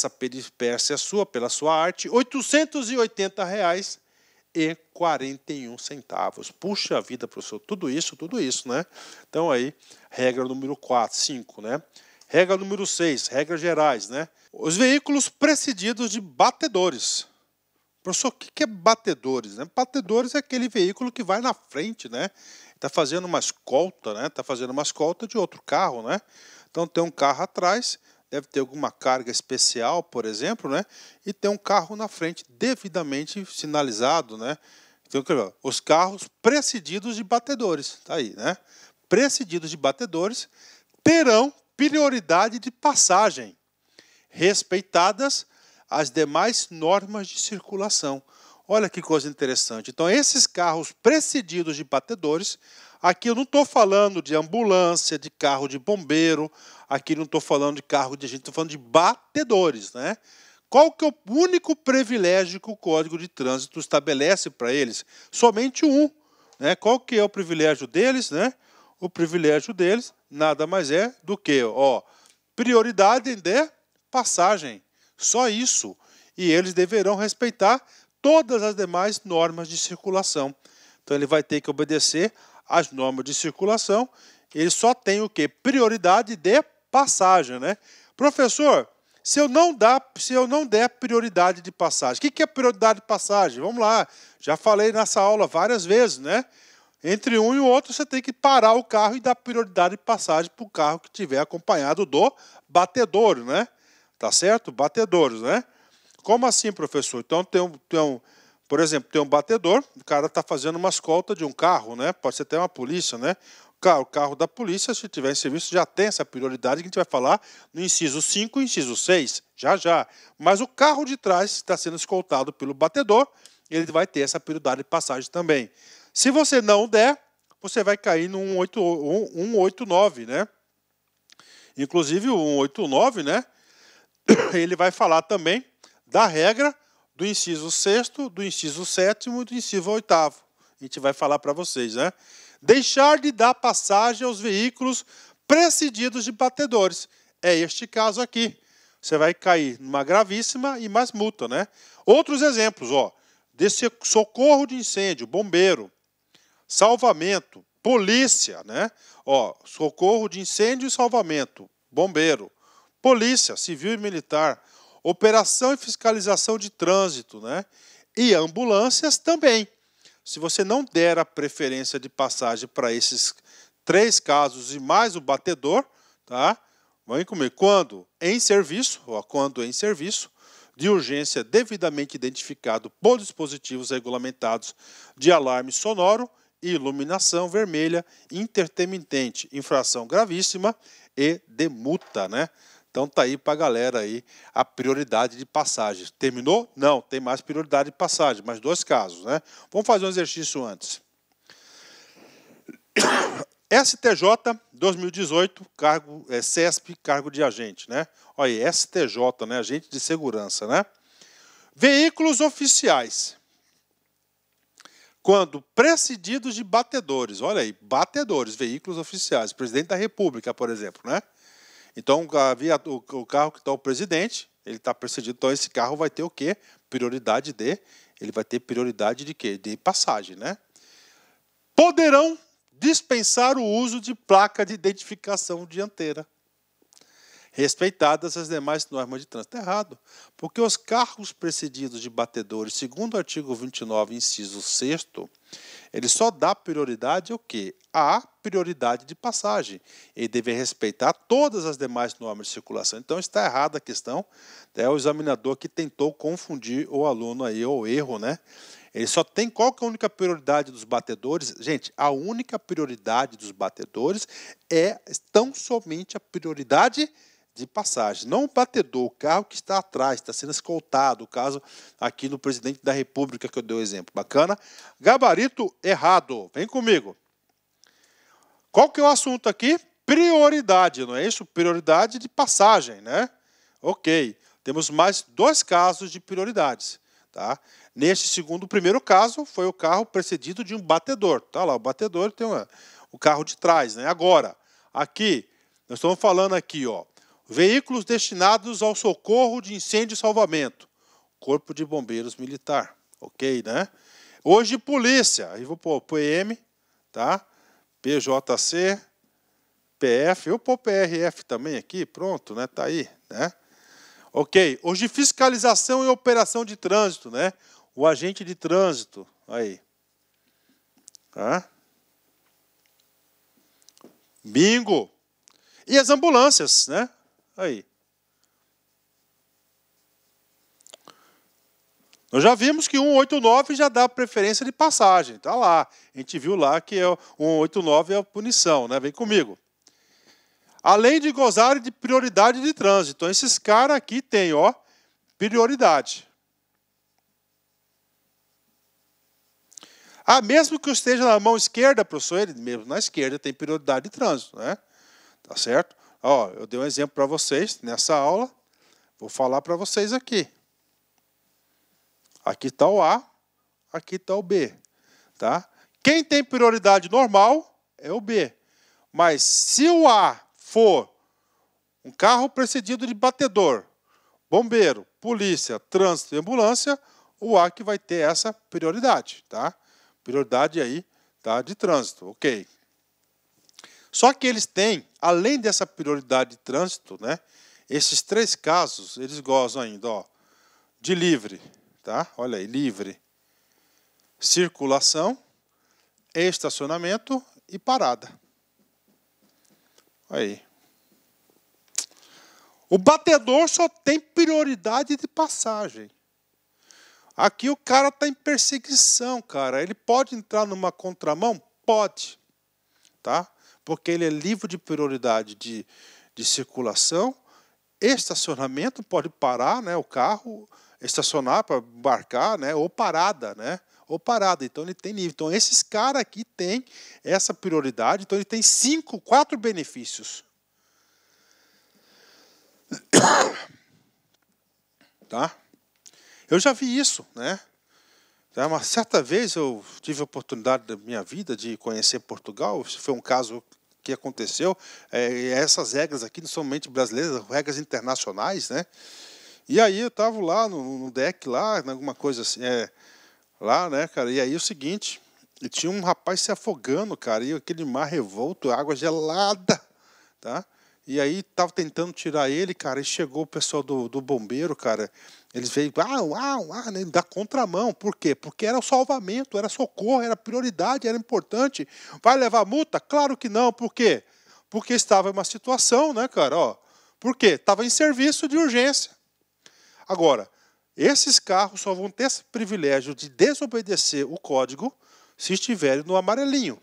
peripécia sua, pela sua arte, R$ 880,41. Puxa vida, professor, tudo isso, né? Então aí, regra número 4, 5, né? Regra número 6, regras gerais, né? Os veículos precedidos de batedores. Professor, o que é batedores, né? Batedores é aquele veículo que vai na frente, né? Está fazendo uma escolta, né? Está fazendo uma escolta de outro carro, né? Então tem um carro atrás, deve ter alguma carga especial, por exemplo, né? E tem um carro na frente, devidamente sinalizado, né? Então, os carros precedidos de batedores, tá aí, né? Precedidos de batedores terão prioridade de passagem, respeitadas as demais normas de circulação. Olha que coisa interessante. Então, esses carros precedidos de batedores, aqui eu não estou falando de ambulância, de carro de bombeiro, aqui não estou falando de carro de gente, estou falando de batedores, né? Qual que é o único privilégio que o Código de Trânsito estabelece para eles? Somente um, né? Qual que é o privilégio deles, né? O privilégio deles nada mais é do que, prioridade de passagem. Só isso. E eles deverão respeitar todas as demais normas de circulação. Então ele vai ter que obedecer às normas de circulação. Ele só tem o quê? Prioridade de passagem, né? Professor, se eu não der prioridade de passagem, o que é prioridade de passagem? Vamos lá, já falei nessa aula várias vezes, né? Entre um e o outro, você tem que parar o carro e dar prioridade de passagem para o carro que estiver acompanhado do batedor, né? Tá certo? Batedores, né? Como assim, professor? Então, por exemplo, tem um batedor, o cara está fazendo uma escolta de um carro, né? Pode ser até uma polícia, né? O carro da polícia, se estiver em serviço, já tem essa prioridade que a gente vai falar no inciso 5 e inciso 6, já. Mas o carro de trás está sendo escoltado pelo batedor, ele vai ter essa prioridade de passagem também. Se você não der, você vai cair no 189, né? Inclusive, o 189, né? Ele vai falar também da regra do inciso 6º, do inciso 7º e do inciso 8º. A gente vai falar para vocês, né? Deixar de dar passagem aos veículos precedidos de batedores. É este caso aqui. Você vai cair numa gravíssima e mais multa, né? Outros exemplos, desse socorro de incêndio, bombeiro, salvamento, polícia, né? Socorro de incêndio e salvamento, bombeiro, polícia, civil e militar, operação e fiscalização de trânsito, né? E ambulâncias também. Se você não der a preferência de passagem para esses 3 casos e mais o batedor, tá? Vem comigo. Quando em serviço, de urgência devidamente identificado por dispositivos regulamentados de alarme sonoro e iluminação vermelha intermitente, infração gravíssima e de multa, né? Então tá aí para a galera aí a prioridade de passagem. Terminou? Não, tem mais prioridade de passagem, mas 2 casos, né? Vamos fazer um exercício antes. STJ 2018, cargo CESP, cargo de agente, né? Olha aí, STJ, né? Agente de segurança, né? Veículos oficiais. Quando precedidos de batedores, olha aí, batedores, veículos oficiais, presidente da República, por exemplo, né? Então, o carro que está o presidente, ele está precedido, então esse carro vai ter o quê? Ele vai ter prioridade de quê? De passagem, né? Poderão dispensar o uso de placa de identificação dianteira, respeitadas as demais normas de trânsito. Está errado, porque os carros precedidos de batedores, segundo o artigo 29, inciso 6º, ele só dá prioridade ao quê? A prioridade de passagem. Ele deve respeitar todas as demais normas de circulação. Então está errada a questão. É o examinador que tentou confundir o aluno aí, ou erro, né? Ele só tem qual que é a única prioridade dos batedores? Gente, a única prioridade dos batedores é tão somente a prioridade de passagem. Não o batedor, o carro que está atrás, está sendo escoltado, o caso aqui do presidente da República que eu dei o exemplo. Bacana? Gabarito errado. Vem comigo. Qual que é o assunto aqui? Prioridade, não é isso? Prioridade de passagem, né? Ok. Temos mais 2 casos de prioridades, tá? O primeiro caso foi o carro precedido de um batedor. Tá lá, o batedor tem o carro de trás, né? Agora, aqui, nós estamos falando aqui, veículos destinados ao socorro de incêndio e salvamento. Corpo de Bombeiros Militar. Ok, né? Hoje, polícia. Aí vou pôr PM, tá? PJC, PF, eu pôr PRF também aqui, pronto, né? Tá aí, né? Ok, os de fiscalização e operação de trânsito, né? O agente de trânsito, aí. Tá? Bingo! E as ambulâncias, né? Aí. Nós já vimos que 189 já dá preferência de passagem, tá lá. A gente viu lá que o 189 é a punição, né? Vem comigo. Além de gozarem de prioridade de trânsito. Então, esses caras aqui têm, ó, prioridade. Ah, mesmo que eu esteja na mão esquerda, professor, ele mesmo na esquerda tem prioridade de trânsito, né? Tá certo? Ó, eu dei um exemplo para vocês nessa aula. Vou falar para vocês aqui. Aqui está o A, aqui está o B. Tá? Quem tem prioridade normal é o B. Mas se o A for um carro precedido de batedor, bombeiro, polícia, trânsito e ambulância, o A que vai ter essa prioridade. Tá? Prioridade aí, tá, de trânsito. Ok. Só que eles têm, além dessa prioridade de trânsito, né, esses 3 casos, eles gozam ainda, ó, de livre. Tá? Olha aí, livre, circulação, estacionamento e parada. Aí. O batedor só tem prioridade de passagem. Aqui o cara está em perseguição, cara. Ele pode entrar numa contramão? Pode. Tá? Porque ele é livre de prioridade de circulação, estacionamento, pode parar, né, o carro, estacionar para embarcar, né, ou parada, né, ou parada. Então ele tem nível. Então esses caras aqui têm essa prioridade. Então ele tem 4 benefícios. Tá? Eu já vi isso, né? Uma certa vez eu tive a oportunidade da minha vida de conhecer Portugal. Isso foi um caso que aconteceu. Essas regras aqui não são somente brasileiras, regras internacionais, né? E aí eu estava lá no deck, lá, alguma coisa assim, lá, né, cara? E aí o seguinte, e tinha um rapaz se afogando, cara, e aquele mar revolto, água gelada, tá? E aí estava tentando tirar ele, cara, e chegou o pessoal do bombeiro, cara. Eles veio, né, da contramão. Por quê? Porque era o salvamento, era socorro, era prioridade, era importante. Vai levar multa? Claro que não. Por quê? Porque estava em uma situação, né, cara? Ó, por quê? Estava em serviço de urgência. Agora, esses carros só vão ter esse privilégio de desobedecer o código se estiverem no amarelinho.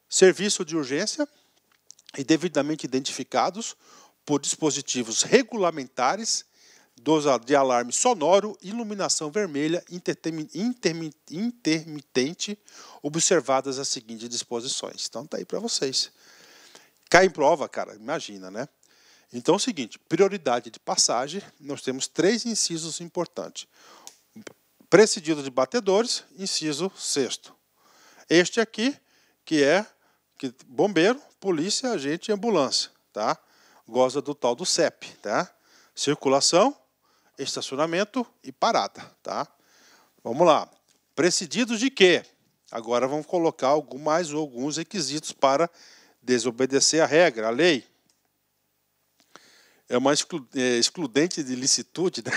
Serviço de urgência e devidamente identificados por dispositivos regulamentares de alarme sonoro, iluminação vermelha intermitente, observadas as seguintes disposições. Então tá aí para vocês. Cai em prova, cara, imagina, né? Então é o seguinte, prioridade de passagem, nós temos 3 incisos importantes. Precedido de batedores, inciso 6º. Este aqui, que é bombeiro, polícia, agente e ambulância, tá? Goza do tal do CEP, tá? Circulação, estacionamento e parada, tá? Vamos lá. Precedidos de quê? Agora vamos colocar alguns requisitos para desobedecer a regra, a lei. É uma excludente de licitude, né,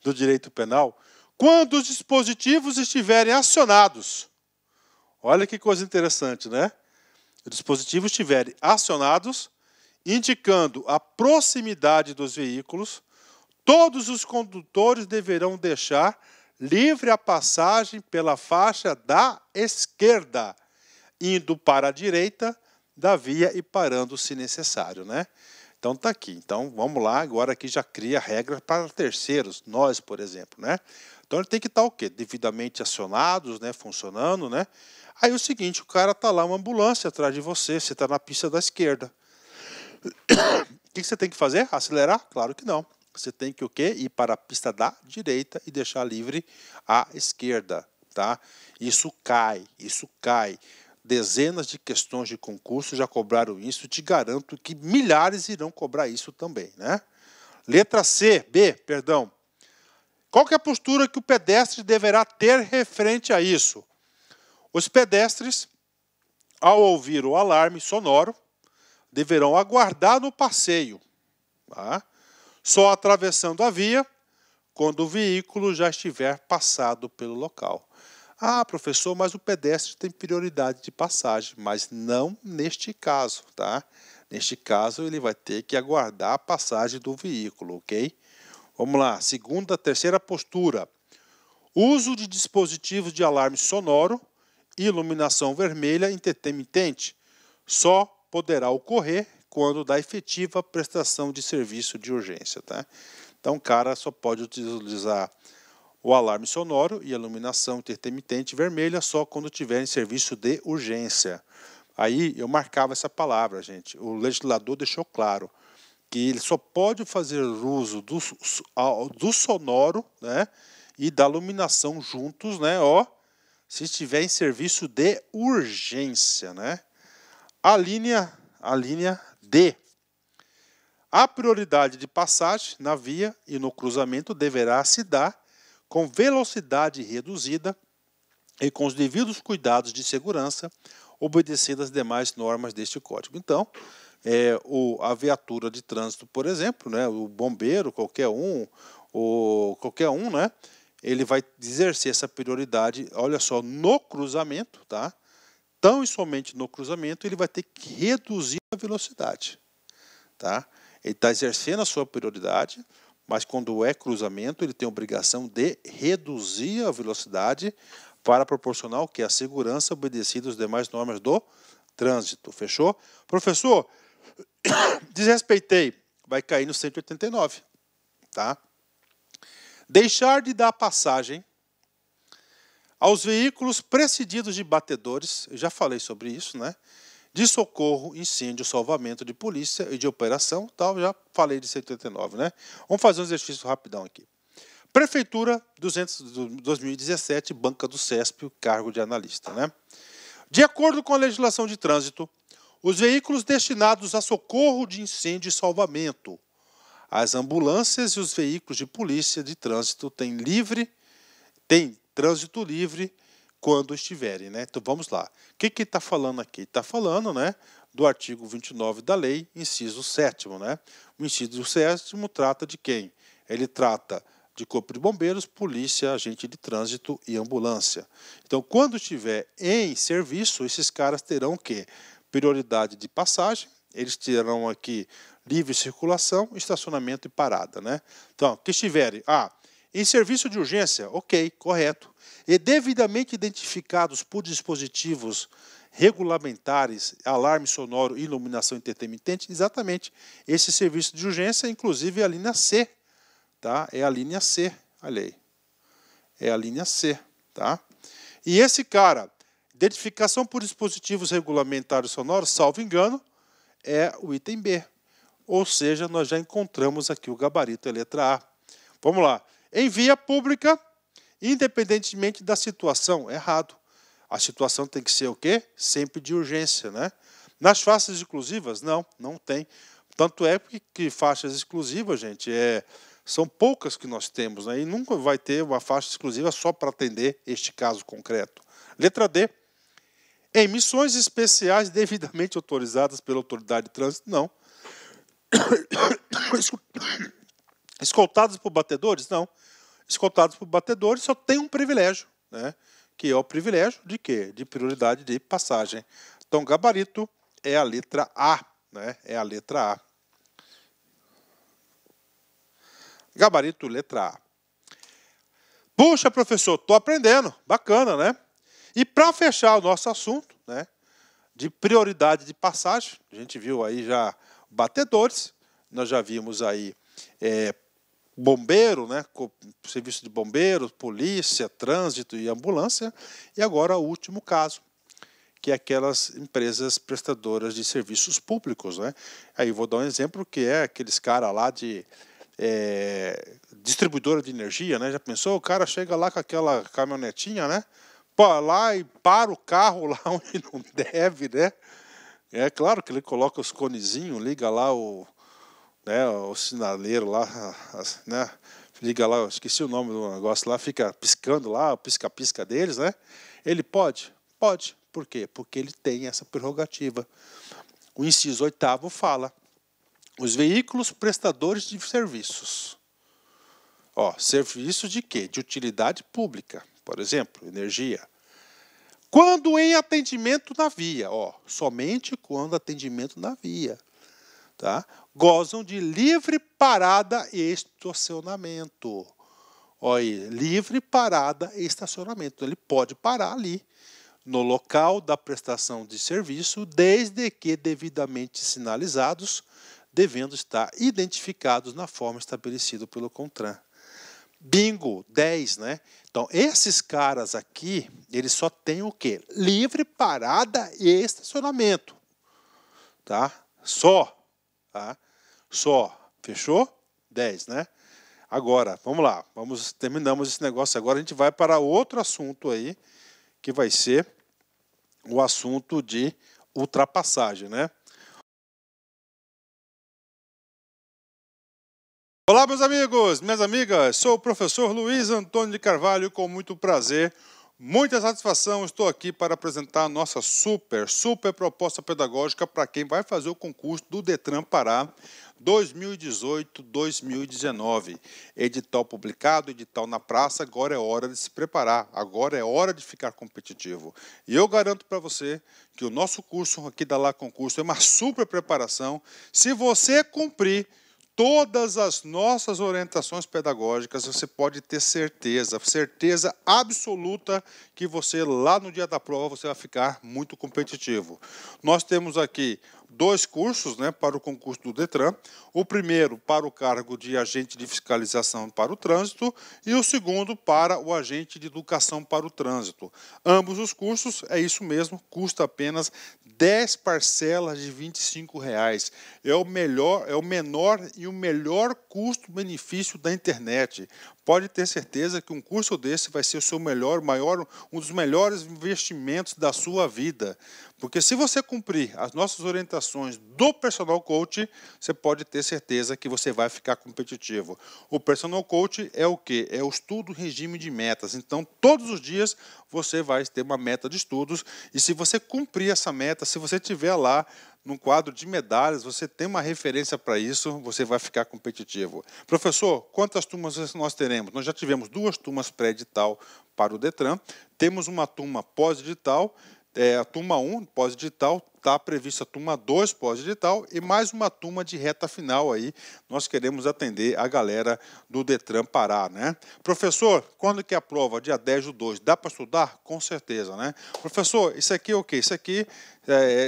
do direito penal. Quando os dispositivos estiverem acionados. Olha que coisa interessante, né? Os dispositivos estiverem acionados, indicando a proximidade dos veículos, todos os condutores deverão deixar livre a passagem pela faixa da esquerda, indo para a direita da via e parando se necessário, né? Então está aqui. Então vamos lá, agora aqui já cria regras para terceiros, nós, por exemplo, né? Então ele tem que estar o quê? Devidamente acionados, né? Funcionando, né? Aí o seguinte, o cara está lá, uma ambulância atrás de você está na pista da esquerda. O que você tem que fazer? Acelerar? Claro que não. Você tem que o quê? Ir para a pista da direita e deixar livre a esquerda, tá? Isso cai. Dezenas de questões de concurso já cobraram isso, te garanto que milhares irão cobrar isso também, né? Letra B. Qual que é a postura que o pedestre deverá ter referente a isso? Os pedestres, ao ouvir o alarme sonoro, deverão aguardar no passeio, tá? Só atravessando a via quando o veículo já estiver passado pelo local. Ah, professor, mas o pedestre tem prioridade de passagem, mas não neste caso, tá? Neste caso, ele vai ter que aguardar a passagem do veículo, ok? Vamos lá, terceira postura. Uso de dispositivos de alarme sonoro e iluminação vermelha intermitente só poderá ocorrer quando da efetiva prestação de serviço de urgência, tá? Então, o cara só pode utilizar o alarme sonoro e a iluminação intermitente vermelha só quando tiver em serviço de urgência. Aí eu marcava essa palavra, gente. O legislador deixou claro que ele só pode fazer uso do sonoro, né, e da iluminação juntos, né, se estiver em serviço de urgência, né? A linha D. A prioridade de passagem na via e no cruzamento deverá se dar com velocidade reduzida e com os devidos cuidados de segurança, obedecidas as demais normas deste código. Então, a viatura de trânsito, por exemplo, né, o bombeiro, qualquer um, né, ele vai exercer essa prioridade, olha só, no cruzamento, tá? Tão e somente no cruzamento, ele vai ter que reduzir a velocidade, tá? Ele está exercendo a sua prioridade, mas quando é cruzamento, ele tem a obrigação de reduzir a velocidade para proporcionar o que? A segurança obedecida às demais normas do trânsito. Fechou? Professor, desrespeitei. Vai cair no 189. Tá? Deixar de dar passagem aos veículos precedidos de batedores, eu já falei sobre isso, né? De socorro, incêndio, salvamento de polícia e de operação, tal, já falei de 189, né? Vamos fazer um exercício rapidão aqui. Prefeitura 2017, banca do CESP, cargo de analista, né? De acordo com a legislação de trânsito, os veículos destinados a socorro de incêndio e salvamento, as ambulâncias e os veículos de polícia de trânsito têm trânsito livre quando estiverem, né? Então vamos lá. O que está falando aqui? Está falando, né, do artigo 29 da lei, inciso 7º, né? O inciso 7º trata de quem? Ele trata de corpo de bombeiros, polícia, agente de trânsito e ambulância. Então, quando estiver em serviço, esses caras terão o quê? Prioridade de passagem, eles terão aqui livre circulação, estacionamento e parada, né? Então, que estiverem, em serviço de urgência, ok, correto. E devidamente identificados por dispositivos regulamentares, alarme sonoro e iluminação intermitente, exatamente. Esse serviço de urgência, inclusive, é a linha C, tá? É a linha C, olha aí. É a linha C, tá? E esse cara, identificação por dispositivos regulamentares sonoros, salvo engano, é o item B. Ou seja, nós já encontramos aqui o gabarito, a letra A. Vamos lá. Em via pública, independentemente da situação, errado. A situação tem que ser o quê? Sempre de urgência, né? Nas faixas exclusivas, não tem. Tanto é que faixas exclusivas, gente, são poucas que nós temos, né? E nunca vai ter uma faixa exclusiva só para atender este caso concreto. Letra D. Em missões especiais devidamente autorizadas pela autoridade de trânsito, não. Escoltados por batedores? Não. Escoltados por batedores só tem um privilégio, né? Que é o privilégio de quê? De prioridade de passagem. Então, gabarito é a letra A, né? É a letra A. Gabarito, letra A. Puxa, professor, estou aprendendo. Bacana, né? E para fechar o nosso assunto, né, de prioridade de passagem, a gente viu aí já batedores, nós já vimos aí bombeiro, né, serviço de bombeiros, polícia, trânsito e ambulância, e agora o último caso, que é aquelas empresas prestadoras de serviços públicos, né? Aí vou dar um exemplo que é aqueles caras lá de distribuidora de energia, né? Já pensou? O cara chega lá com aquela caminhonetinha, né? Pô, lá e para o carro lá onde não deve, né? É claro que ele coloca os conezinhos, liga lá o sinaleiro lá, né? Liga lá, eu esqueci o nome do negócio lá, fica piscando lá, o pisca-pisca deles, né? Ele pode? Pode. Por quê? Porque ele tem essa prerrogativa. O inciso 8º fala: os veículos prestadores de serviços. Serviços de quê? De utilidade pública, por exemplo, energia. Quando em atendimento na via, somente quando atendimento na via, tá? Gozam de livre parada e estacionamento. Olha aí, livre parada e estacionamento. Ele pode parar ali, no local da prestação de serviço, desde que devidamente sinalizados, devendo estar identificados na forma estabelecida pelo CONTRAN. Bingo, 10, né? Então, esses caras aqui, eles só têm o quê? Livre parada e estacionamento. Tá? Só. Tá? Só. Fechou? 10, né? Agora, vamos lá. Terminamos esse negócio. Agora a gente vai para outro assunto aí, que vai ser o assunto de ultrapassagem, né? Olá, meus amigos, minhas amigas, sou o professor Luiz Antônio de Carvalho, com muito prazer, muita satisfação, estou aqui para apresentar a nossa super proposta pedagógica para quem vai fazer o concurso do Detran Pará 2018-2019. Edital publicado, edital na praça, agora é hora de se preparar, agora é hora de ficar competitivo. E eu garanto para você que o nosso curso aqui da Lá Concurso é uma super preparação. Se você cumprir todas as nossas orientações pedagógicas, você pode ter certeza absoluta que você, lá no dia da prova, você vai ficar muito competitivo. Nós temos aqui 2 cursos, né, para o concurso do Detran. O primeiro para o cargo de agente de fiscalização para o trânsito e o segundo para o agente de educação para o trânsito. Ambos os cursos, é isso mesmo, custa apenas 10 parcelas de R$ 25,00. É o menor e o melhor custo-benefício da internet. Pode ter certeza que um curso desse vai ser o seu um dos melhores investimentos da sua vida. Porque se você cumprir as nossas orientações do Personal Coach, você pode ter certeza que você vai ficar competitivo. O Personal Coach é o quê? É o estudo regime de metas. Então, todos os dias você vai ter uma meta de estudos e se você cumprir essa meta, se você tiver lá num quadro de medalhas, você tem uma referência para isso, você vai ficar competitivo. Professor, quantas turmas nós teremos? Nós já tivemos 2 turmas pré-edital para o Detran, temos uma turma pós-edital, a turma 1, pós-edital, está prevista a turma 2, pós-edital, e mais uma turma de reta final aí. Nós queremos atender a galera do Detran Pará, né? Professor, quando que é a prova? Dia 10/2. Dá para estudar? Com certeza, né? Professor, isso aqui é o quê? Isso aqui,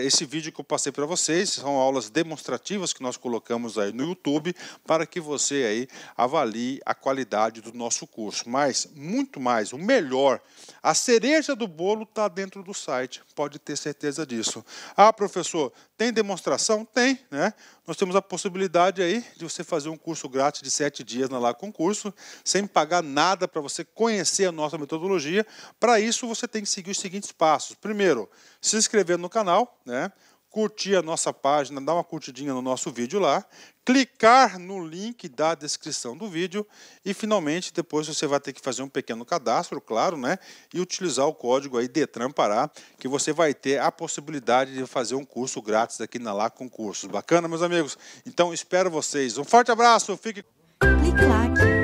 esse vídeo que eu passei para vocês, são aulas demonstrativas que nós colocamos aí no YouTube, para que você aí avalie a qualidade do nosso curso. Mas, muito mais, o melhor, a cereja do bolo está dentro do site, pode ter certeza disso. Ah, professor, tem demonstração? Tem, né? Nós temos a possibilidade aí de você fazer um curso grátis de 7 dias na Lá Concurso, sem pagar nada para você conhecer a nossa metodologia. Para isso, você tem que seguir os seguintes passos. Primeiro, se inscrever no canal, né? Curtir a nossa página, dar uma curtidinha no nosso vídeo lá, clicar no link da descrição do vídeo e, finalmente, depois você vai ter que fazer um pequeno cadastro, claro, né? E utilizar o código aí Detran Pará, que você vai ter a possibilidade de fazer um curso grátis aqui na Lá Concursos. Bacana, meus amigos? Então, espero vocês. Um forte abraço, fique... Clique lá.